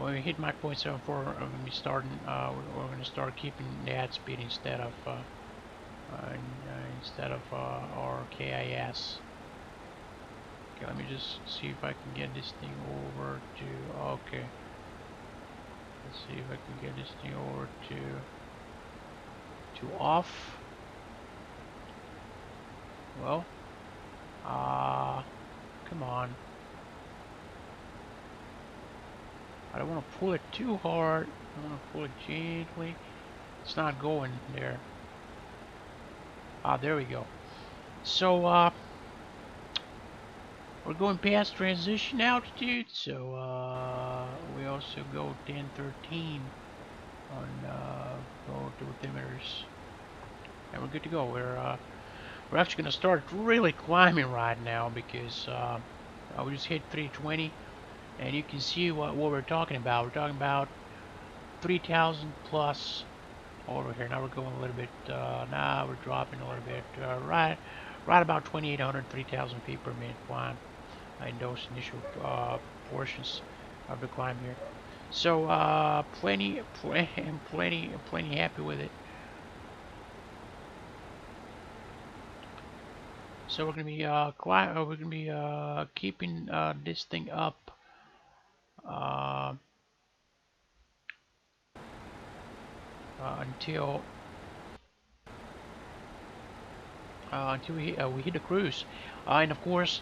When we hit Mach 0.74, we're going to be starting. We're going to start keeping that speed instead of our KIS. Okay, let me just see if I can get this thing over to. Okay, let's see if I can get this thing over to to off. Well, come on. I don't want to pull it too hard. I want to pull it gently. It's not going there. There we go. So, we're going past transition altitude, so we also go 1013 on go to altimeters, and we're good to go. We're actually going to start really climbing right now because we just hit 320, and you can see what we're talking about. We're talking about 3,000 plus over here. Now we're going a little bit. Now we're dropping a little bit. Right about 2,800, 3,000 feet per minute climb in those initial portions of the climb here. So plenty happy with it. So we're gonna be we're gonna be keeping this thing up uh, until we hit the cruise, and of course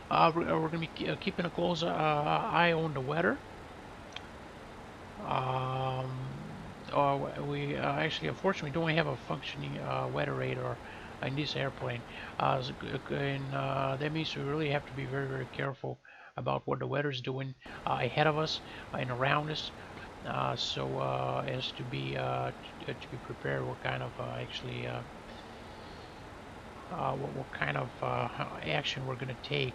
we're gonna be keeping a close eye on the weather. Um, we actually, unfortunately, don't have a functioning weather radar in this airplane, and that means we really have to be very, very careful about what the weather is doing ahead of us and around us, so as to be prepared. What kind of what kind of action we're going to take.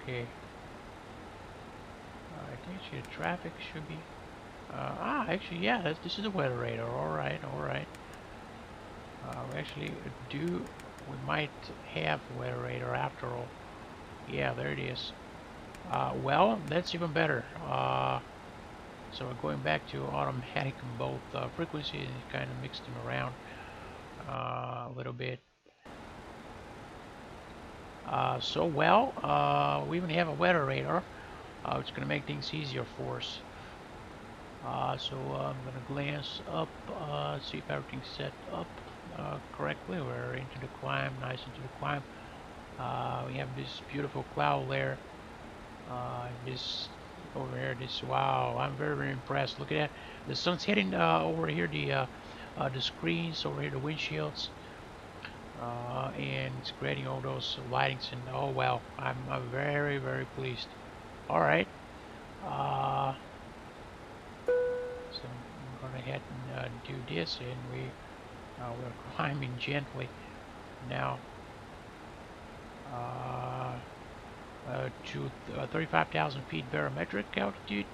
Okay. I think actually the traffic should be. Actually, yeah, this is the weather radar. All right, all right. We actually do. We might have weather radar after all. Yeah, there it is. Well, that's even better. So we're going back to automatic on both frequencies and kind of mixed them around a little bit. We even have a weather radar. It's going to make things easier for us. I'm going to glance up, see if everything's set up correctly. We're into the climb, nice into the climb. We have this beautiful cloud layer. This over here, wow, I'm very, very impressed. Look at that. The sun's hitting over here, the screens, over here, the windshields. And it's creating all those lightings, and oh well, I'm very, very pleased. All right. So I'm going to head and do this, and we're climbing gently now to 35,000 feet barometric altitude.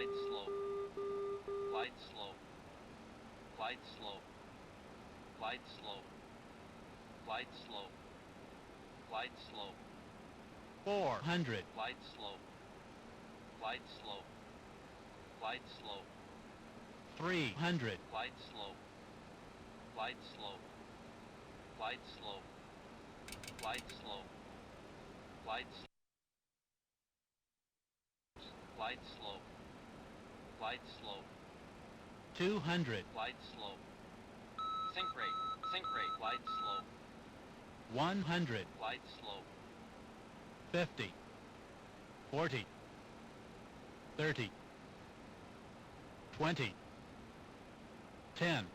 glide slope, glide slope, glide slope, glide slope, glide slope, glide slope, 400, glide slope, glide slope, glide slope, 300, glide slope, glide slope, glide slope, glide slope, glide slope, glide slope, glide slope, 200, glide slope, sink rate, glide slope, 100, glide slope, 50, 40, 30, 20, 10,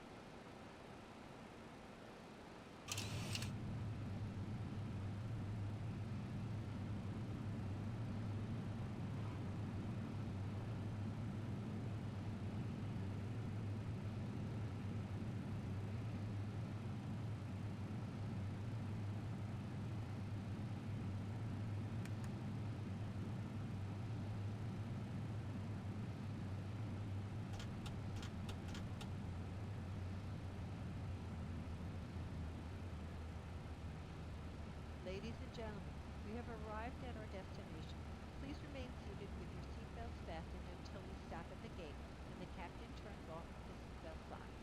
Ladies and gentlemen, we have arrived at our destination. Please remain seated with your seatbelts fastened until we stop at the gate and the captain turns off the seatbelt sign.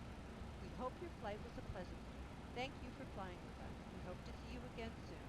We hope your flight was a pleasant one. Thank you for flying with us. We hope to see you again soon.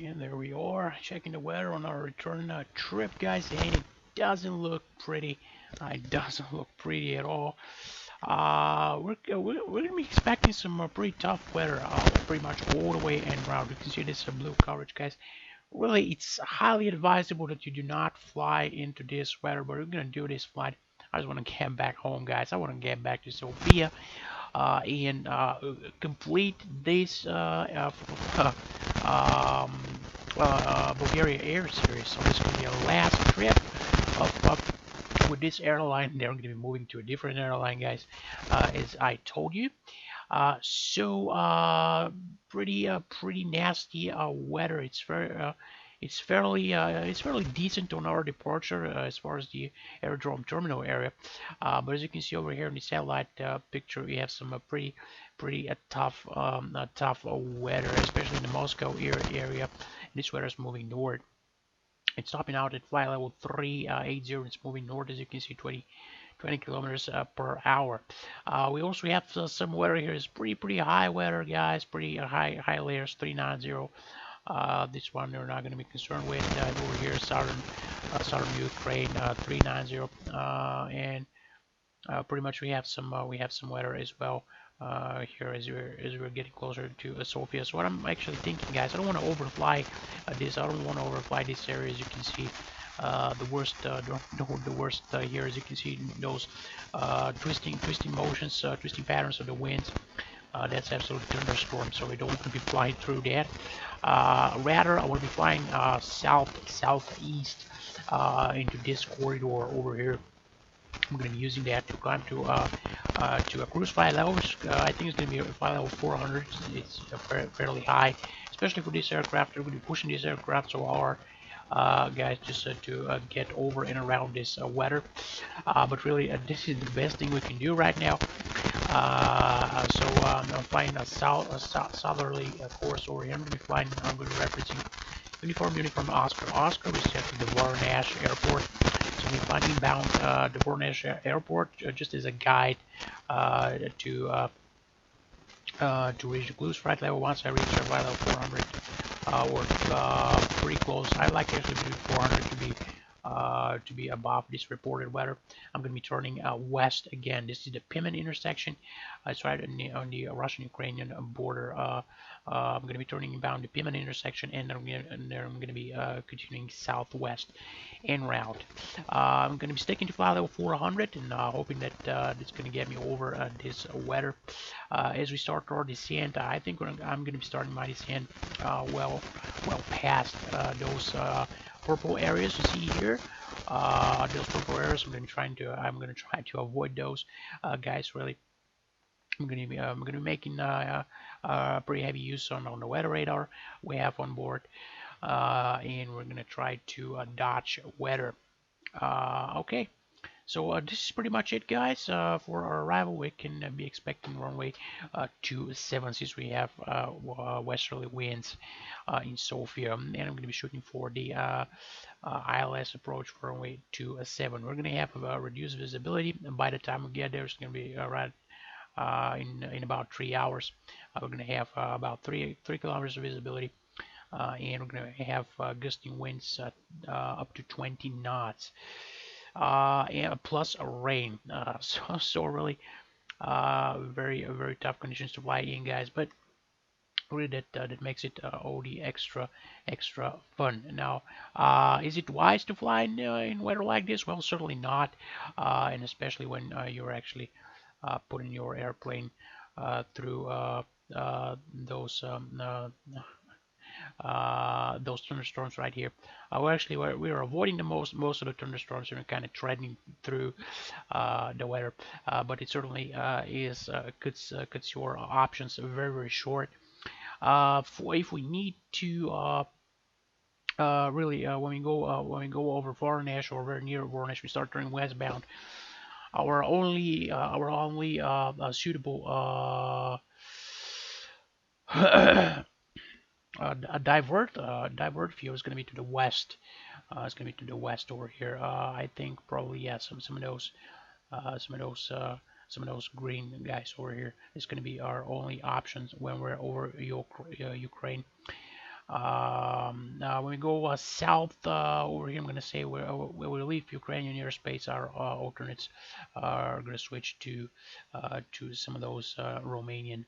And there we are, checking the weather on our return trip, guys, and it doesn't look pretty. It doesn't look pretty at all. We're gonna be expecting some pretty tough weather, pretty much all the way and round. You can see this blue coverage, guys. Really, it's highly advisable that you do not fly into this weather, but we're gonna do this flight. I just want to get back home, guys. I want to get back to Sofia and complete this Bulgaria Air Series. So this is gonna be our last trip with this airline. They're going to be moving to a different airline, guys, as I told you. Pretty nasty weather. It's fairly decent on our departure as far as the aerodrome terminal area. But as you can see over here in the satellite picture, we have some pretty tough weather, especially in the Moscow area. And this weather is moving north. It's topping out at flight level 380. It's moving north, as you can see, 20 kilometers per hour. We also have some weather here. It's pretty high weather, guys. Pretty high layers, 390. This one we're not going to be concerned with. Over here, southern Ukraine, 390, and pretty much we have some weather as well here as we're getting closer to Sofia. So what I'm actually thinking, guys, I don't want to overfly this. I don't want to overfly this area. As you can see, the worst here, as you can see, those twisting motions, twisting patterns of the winds. That's absolutely thunderstorm, so we don't want to be flying through that. Rather, I want to be flying southeast into this corridor over here. I'm going to be using that to climb to a cruise flight level, which I think is going to be a flight level 400. It's fairly high, especially for this aircraft. We're going to be pushing this aircraft so hard, guys, just to get over and around this weather. But really, this is the best thing we can do right now. I'm flying a southerly course over here. I'm going to be referencing uniform Oscar, which is at the Voronezh Airport. So we flying inbound the Voronezh Airport just as a guide to reach the cruise flight level. Once I reach flight level 400 or pretty close, I like actually between 400 to be above this reported weather. I'm going to be turning west again. This is the Pimen intersection. It's right on the Russian-Ukrainian border. I'm going to be turning inbound the Pimen intersection, and then I'm going to be continuing southwest en route. I'm going to be sticking to flight level 400 and hoping that it's going to get me over this weather. As we start our descent, I think I'm going to be starting my descent well past those purple areas you see here. Those purple areas, I'm going to try to avoid those, guys. Really, I'm going to be making pretty heavy use on the weather radar we have on board, and we're going to try to dodge weather. Okay. So this is pretty much it, guys. For our arrival, we can be expecting runway 27 since we have westerly winds in Sofia, and I'm going to be shooting for the ILS approach for runway 27. We're going to have reduced visibility, and by the time we get there, it's going to be right in about 3 hours. We're going to have about 3 kilometers of visibility, and we're going to have gusting winds up to 20 knots. And plus rain, so really very tough conditions to fly in, guys, but really that makes it all the extra fun. Now, is it wise to fly in weather like this? Well, certainly not, and especially when you're actually putting your airplane through those thunderstorms right here. We're avoiding the most of the thunderstorms, and we're kind of treading through the weather, but it certainly cuts your options very short. If we need to really when we go over Voronezh or very near Voronezh, we start turning westbound. Our only suitable a divert view is going to be to the west. It's going to be to the west over here. I think probably, yeah, some of those green guys over here is going to be our only options when we're over Ukraine. When we go south over here, I'm going to say where we leave Ukrainian airspace, our alternates are going to switch to some of those Romanian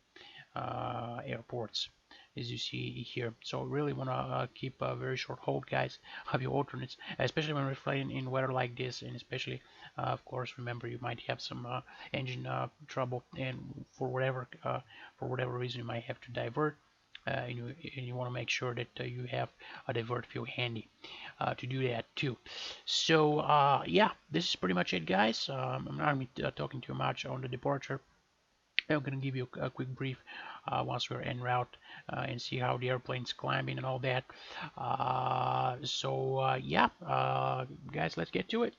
airports, as you see here. So really want to keep a very short hold, guys, of your alternates, especially when we're flying in weather like this, and especially, of course, remember you might have some engine trouble, and for whatever reason you might have to divert. And you want to make sure that you have a divert fuel handy to do that too. So yeah, this is pretty much it, guys. I'm not going to be talking too much on the departure. I'm going to give you a quick brief once we're en route and see how the airplane's climbing and all that. Yeah, guys, let's get to it.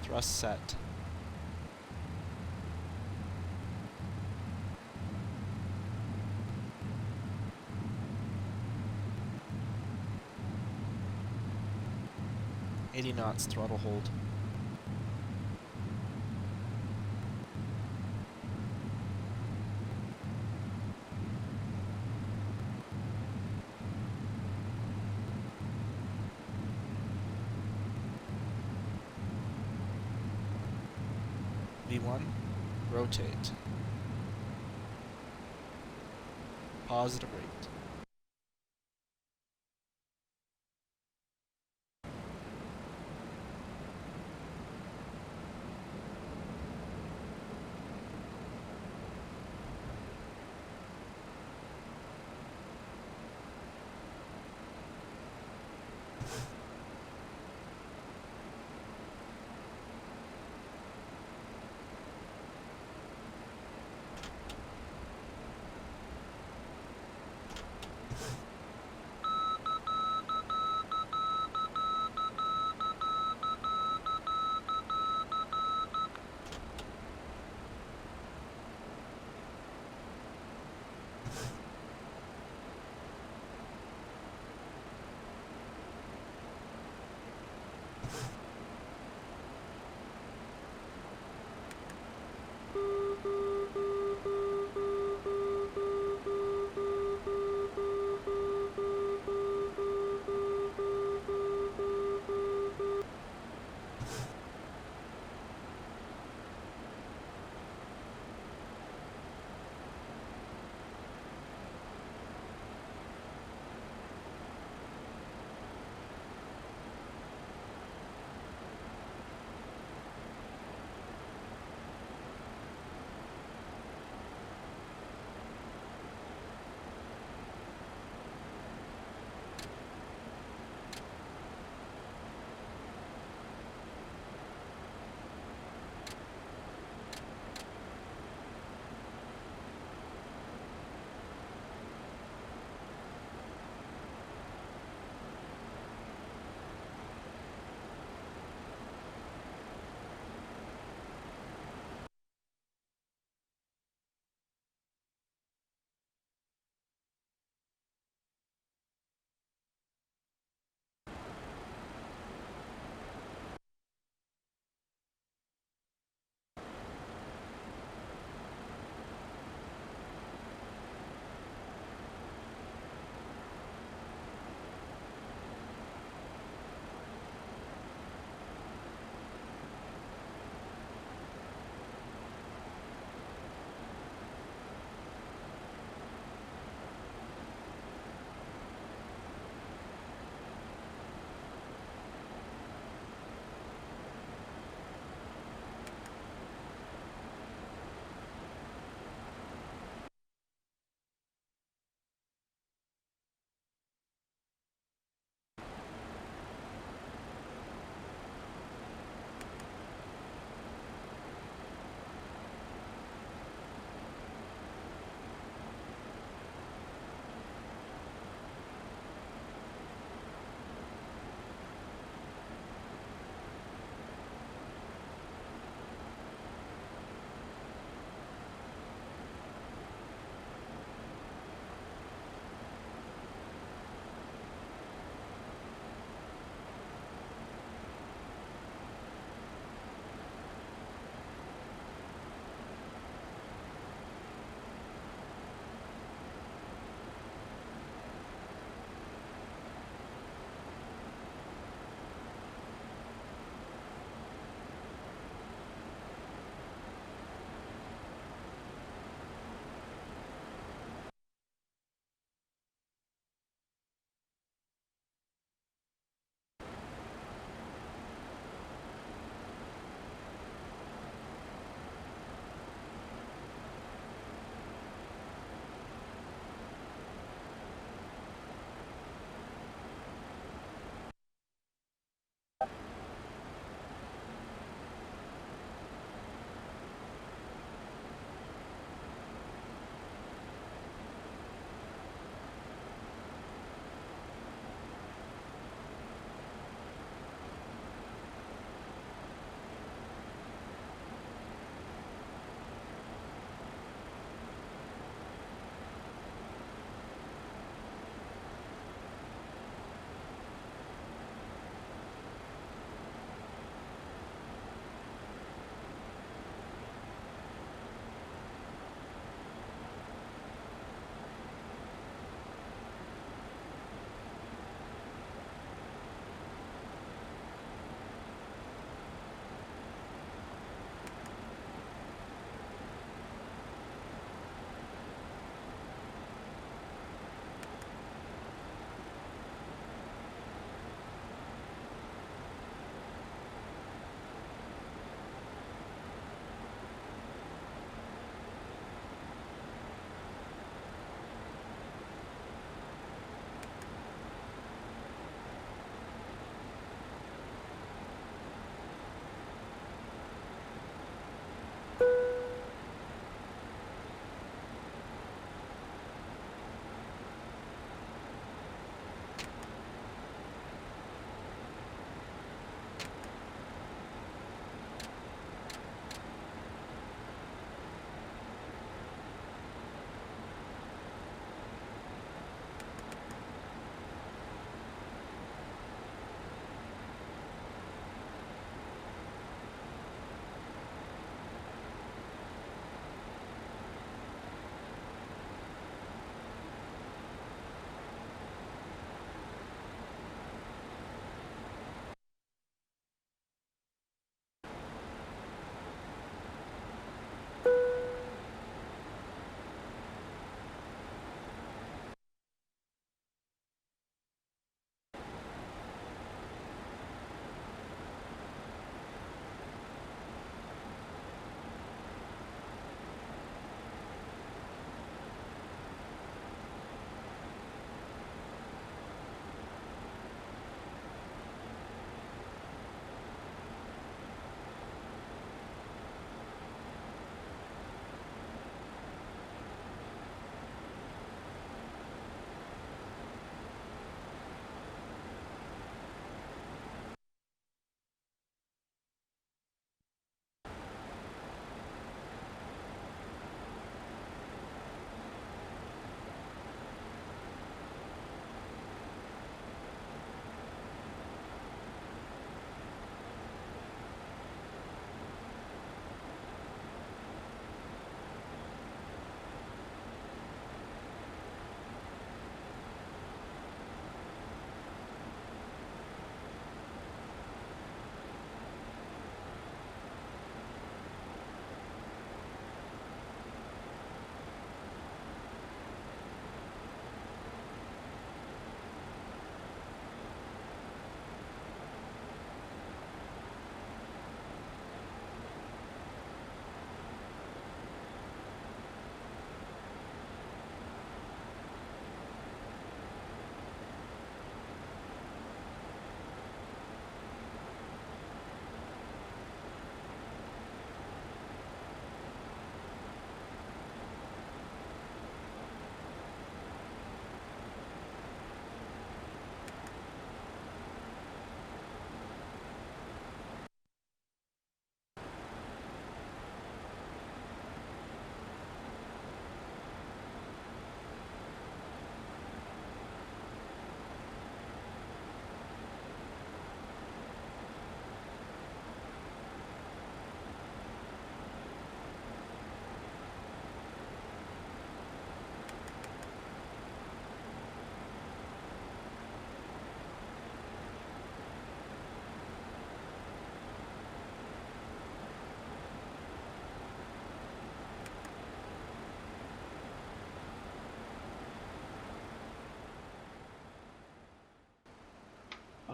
Thrust set. .80 knots throttle hold. V1, rotate. Positive rate.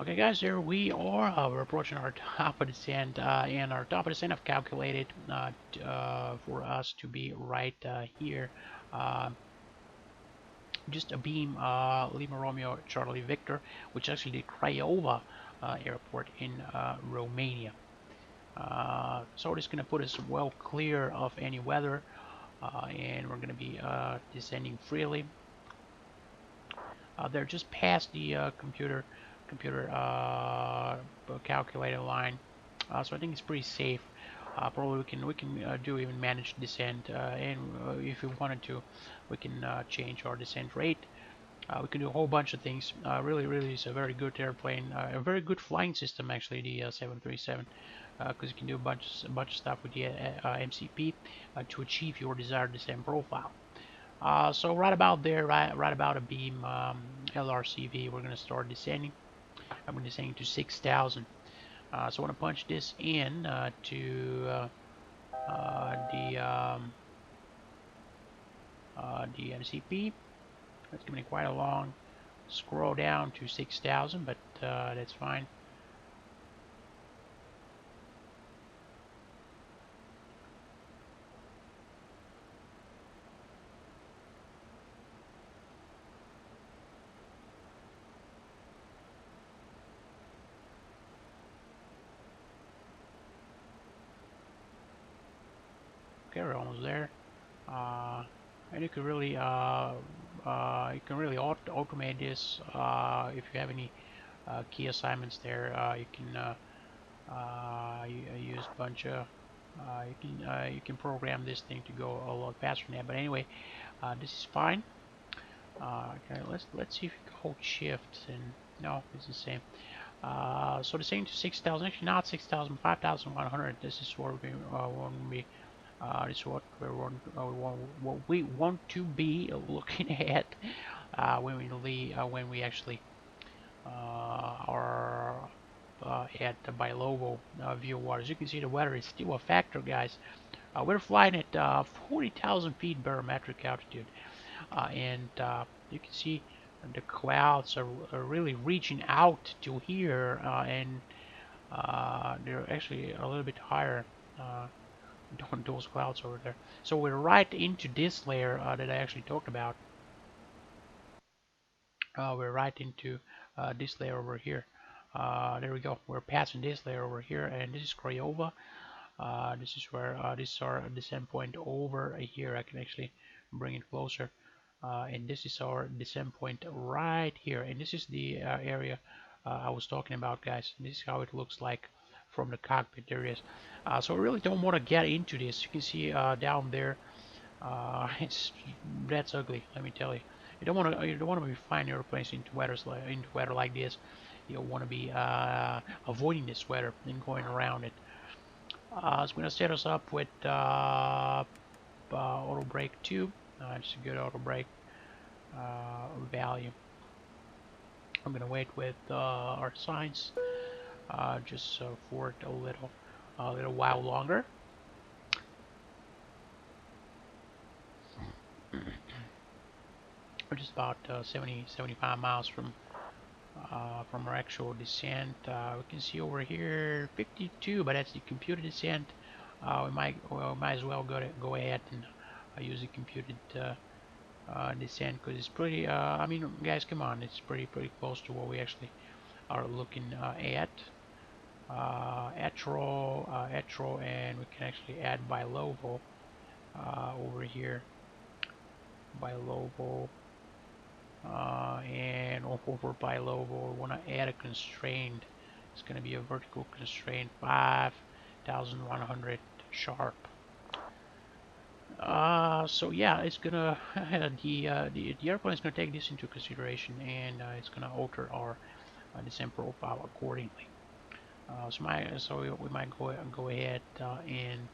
Okay, guys, here we are. We're approaching our top of descent, and our top of descent I've calculated for us to be right here. Uh, just a beam Lima Romeo Charlie Victor, which is actually the Craiova airport in Romania. So this is going to put us well clear of any weather, and we're going to be descending freely. They're just past the computer calculator line, so I think it's pretty safe. Probably we can do even managed descent, and if we wanted to, we can change our descent rate. We can do a whole bunch of things. Really, it's a very good airplane, a very good flying system actually, the 737, because you can do a bunch of stuff with the MCP to achieve your desired descent profile. So right about there, right about a beam LRCV, we're gonna start descending. I'm descending to 6,000. So I want to punch this in to the MCP. That's gonna be quite a long scroll down to 6,000, but that's fine. Okay, we're almost there. And you can really automate this if you have any key assignments there. You can use a bunch of you can program this thing to go a lot faster than that. But anyway, this is fine. Okay, let's see if you can hold shift, and no, it's the same. So the same to 6,000, actually not 6,000, 5,100. This is what we want to be. This is what what we want to be looking at when we actually are at the bilobo view water. As you can see, the weather is still a factor, guys. We're flying at 40,000 feet barometric altitude, and you can see the clouds are really reaching out to here, and they're actually a little bit higher. Those clouds over there. So we're right into this layer that I actually talked about. We're right into this layer over here. There we go. We're passing this layer over here, and this is Craiova. This is where this is our descent point over here. I can actually bring it closer. And this is our descent point right here. And this is the area I was talking about, guys. This is how it looks like from the cockpit. There it is. So I really don't want to get into this. You can see down there, that's ugly. Let me tell you. You don't want to be flying airplanes into weather like this. You want to be avoiding this weather and going around it. So I'm gonna set us up with auto brake 2. It's a good auto brake value. I'm gonna wait with our signs just for it a little while longer. We're just about 75 miles from our actual descent. We can see over here 52, but that's the computed descent. We might as well go ahead and use the computed descent, because it's pretty. I mean, guys, come on, it's pretty close to what we actually are looking at. Etro, and we can actually add bilovo over here. Bilovo. And over bilovo, we want to add a constraint. It's going to be a vertical constraint, 5,100 sharp. So yeah, it's gonna the airplane is gonna take this into consideration, and it's gonna alter our descent profile accordingly. So we might go ahead and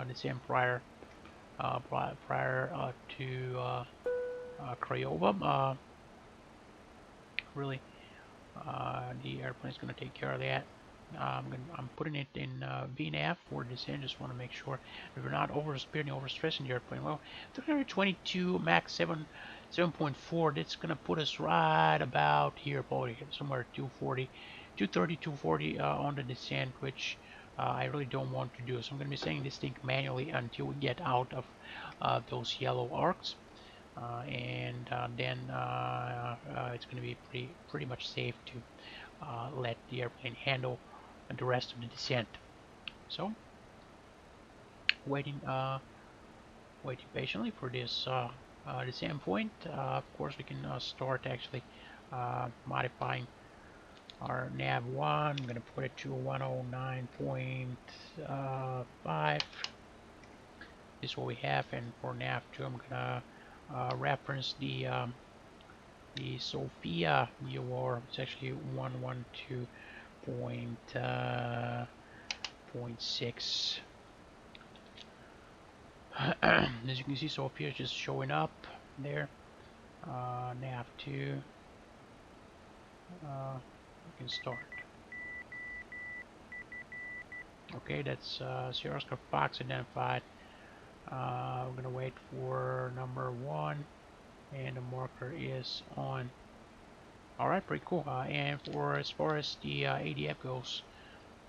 descend prior to Craiova. Really, the airplane is going to take care of that. I'm putting it in VNAV for descent. Just want to make sure that we're not overspeeding, overstressing the airplane. Well, 322 Mach 7.4. That's gonna put us right about here, probably somewhere 240, 230, 240 on the descent, which I really don't want to do. So I'm gonna be setting this thing manually until we get out of those yellow arcs, and then it's gonna be pretty much safe to let the airplane handle the rest of the descent. So waiting waiting patiently for this descent point. Of course, we can start actually modifying our nav 1. I'm gonna put it to 109.5. This is what we have, and for nav 2, I'm gonna reference the Sophia VOR. It's actually 112.6. As you can see, Sophia is just showing up there. Nav 2. We can start. Okay, that's Sierra Oscar Fox identified. We're gonna wait for number 1, and the marker is on. Alright, pretty cool. And for as far as the ADF goes,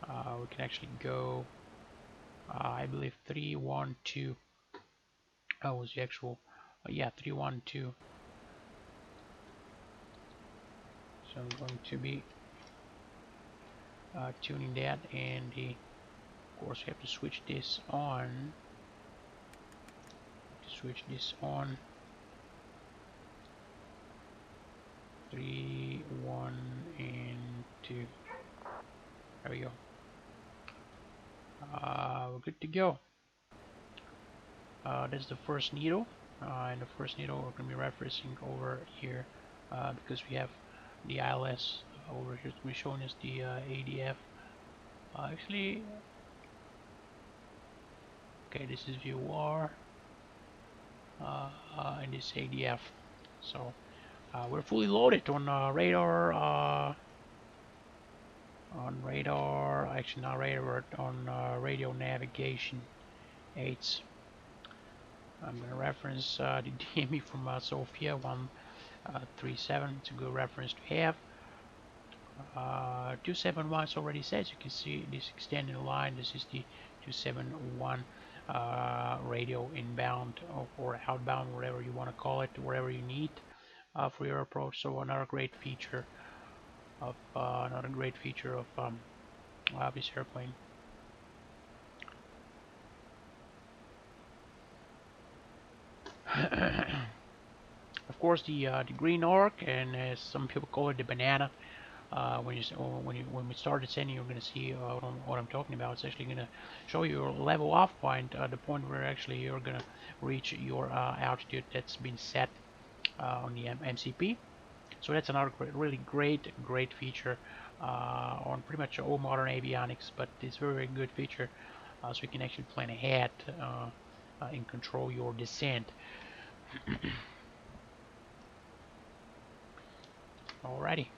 we can actually go, I believe 312. That was the actual, yeah, 312. So I'm going to be tuning that, and of course we have to switch this on. Switch this on. 3, 1, and 2. There we go. We're good to go. That's the first needle, and the first needle we're going to be referencing over here because we have the ILS over here to be showing us the ADF. Actually, okay, this is VOR, and this ADF. So we're fully loaded on radar. Actually not radar, but on radio navigation aids. I'm going to reference the DME from Sophia 137. It's a good reference to have. 271 is already set. You can see this extended line. This is the 271 radio inbound or outbound, whatever you want to call it, whatever you need for your approach. So another great feature of this airplane. Of course, the green arc, and as some people call it, the banana. When we start descending, you're going to see what I'm talking about. It's actually going to show you your level off point, the point where actually you're going to reach your altitude that's been set on the MCP. So that's another really great feature on pretty much all modern avionics, but it's a very good feature, so you can actually plan ahead and control your descent. Alrighty.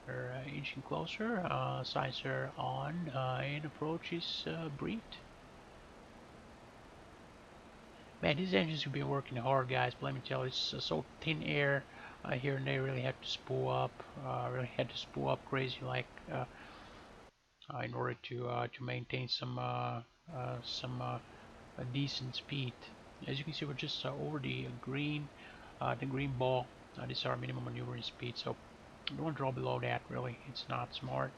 We're inching closer, signs are on, and approach is briefed. Man, these engines have been working hard, guys, but let me tell you, it's so thin air here and there. Really had to spool up, crazy, like in order to maintain some a decent speed. As you can see, we're just over the green ball. This is our minimum maneuvering speed, so don't draw below that. Really, it's not smart.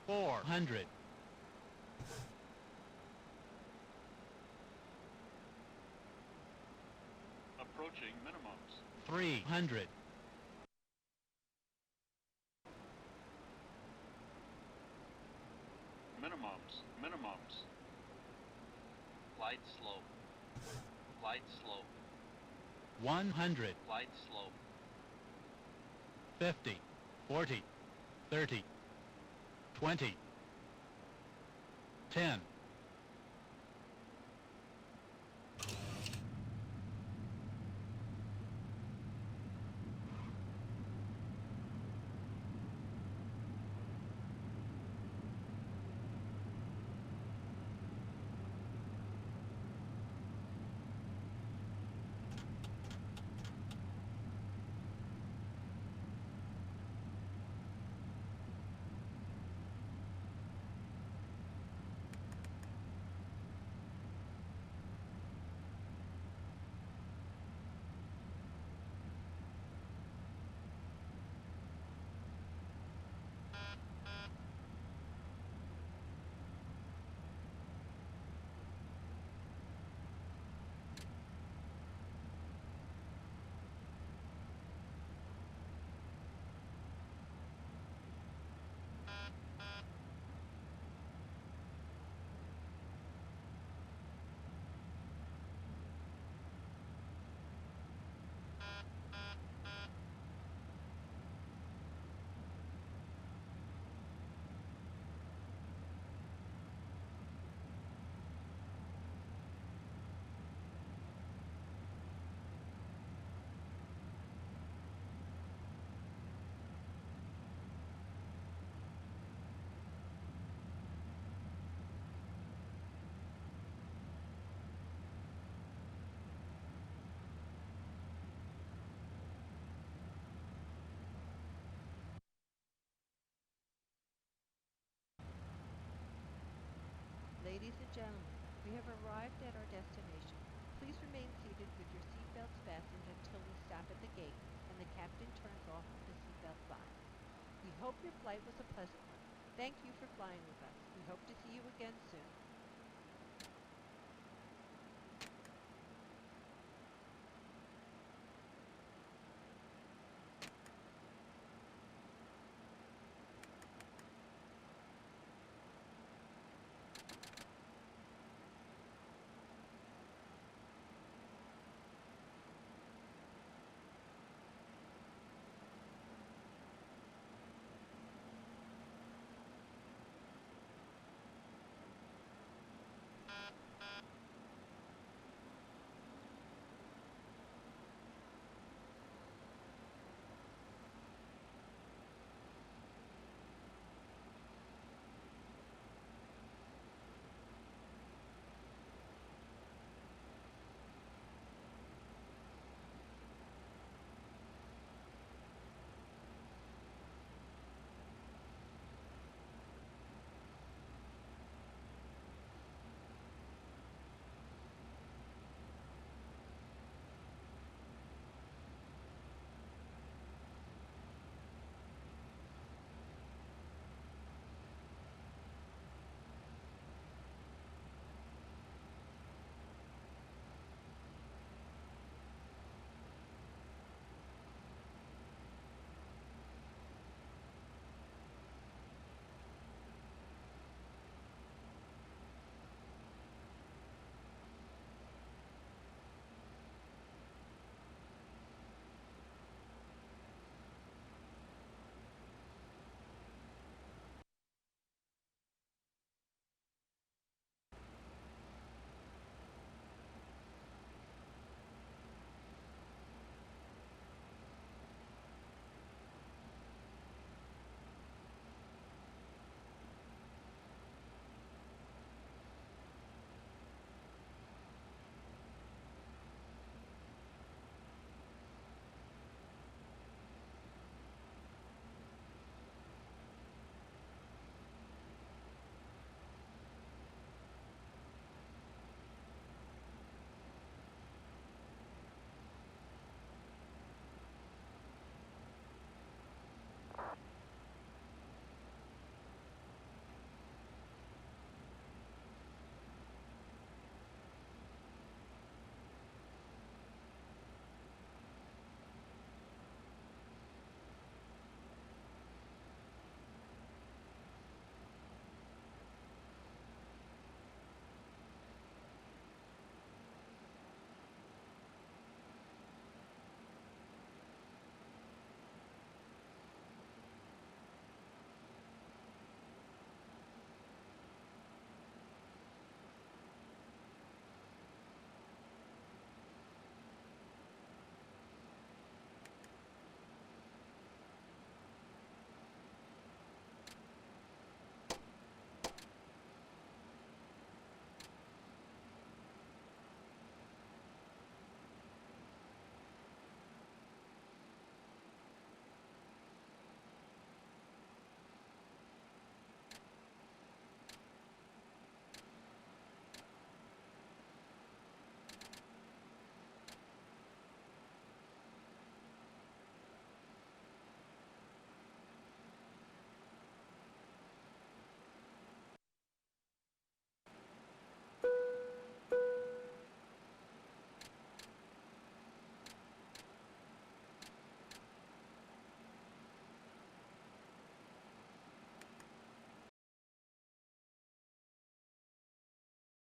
400. Approaching minimums. 300. Minimums. Minimums. Glide slope. Glide slope. 100. Glide slope. 50. 40. 30. 20. 10. Ladies and gentlemen, we have arrived at our destination. Please remain seated with your seatbelts fastened until we stop at the gate and the captain turns off the seatbelt sign. We hope your flight was a pleasant one. Thank you for flying with us. We hope to see you again soon.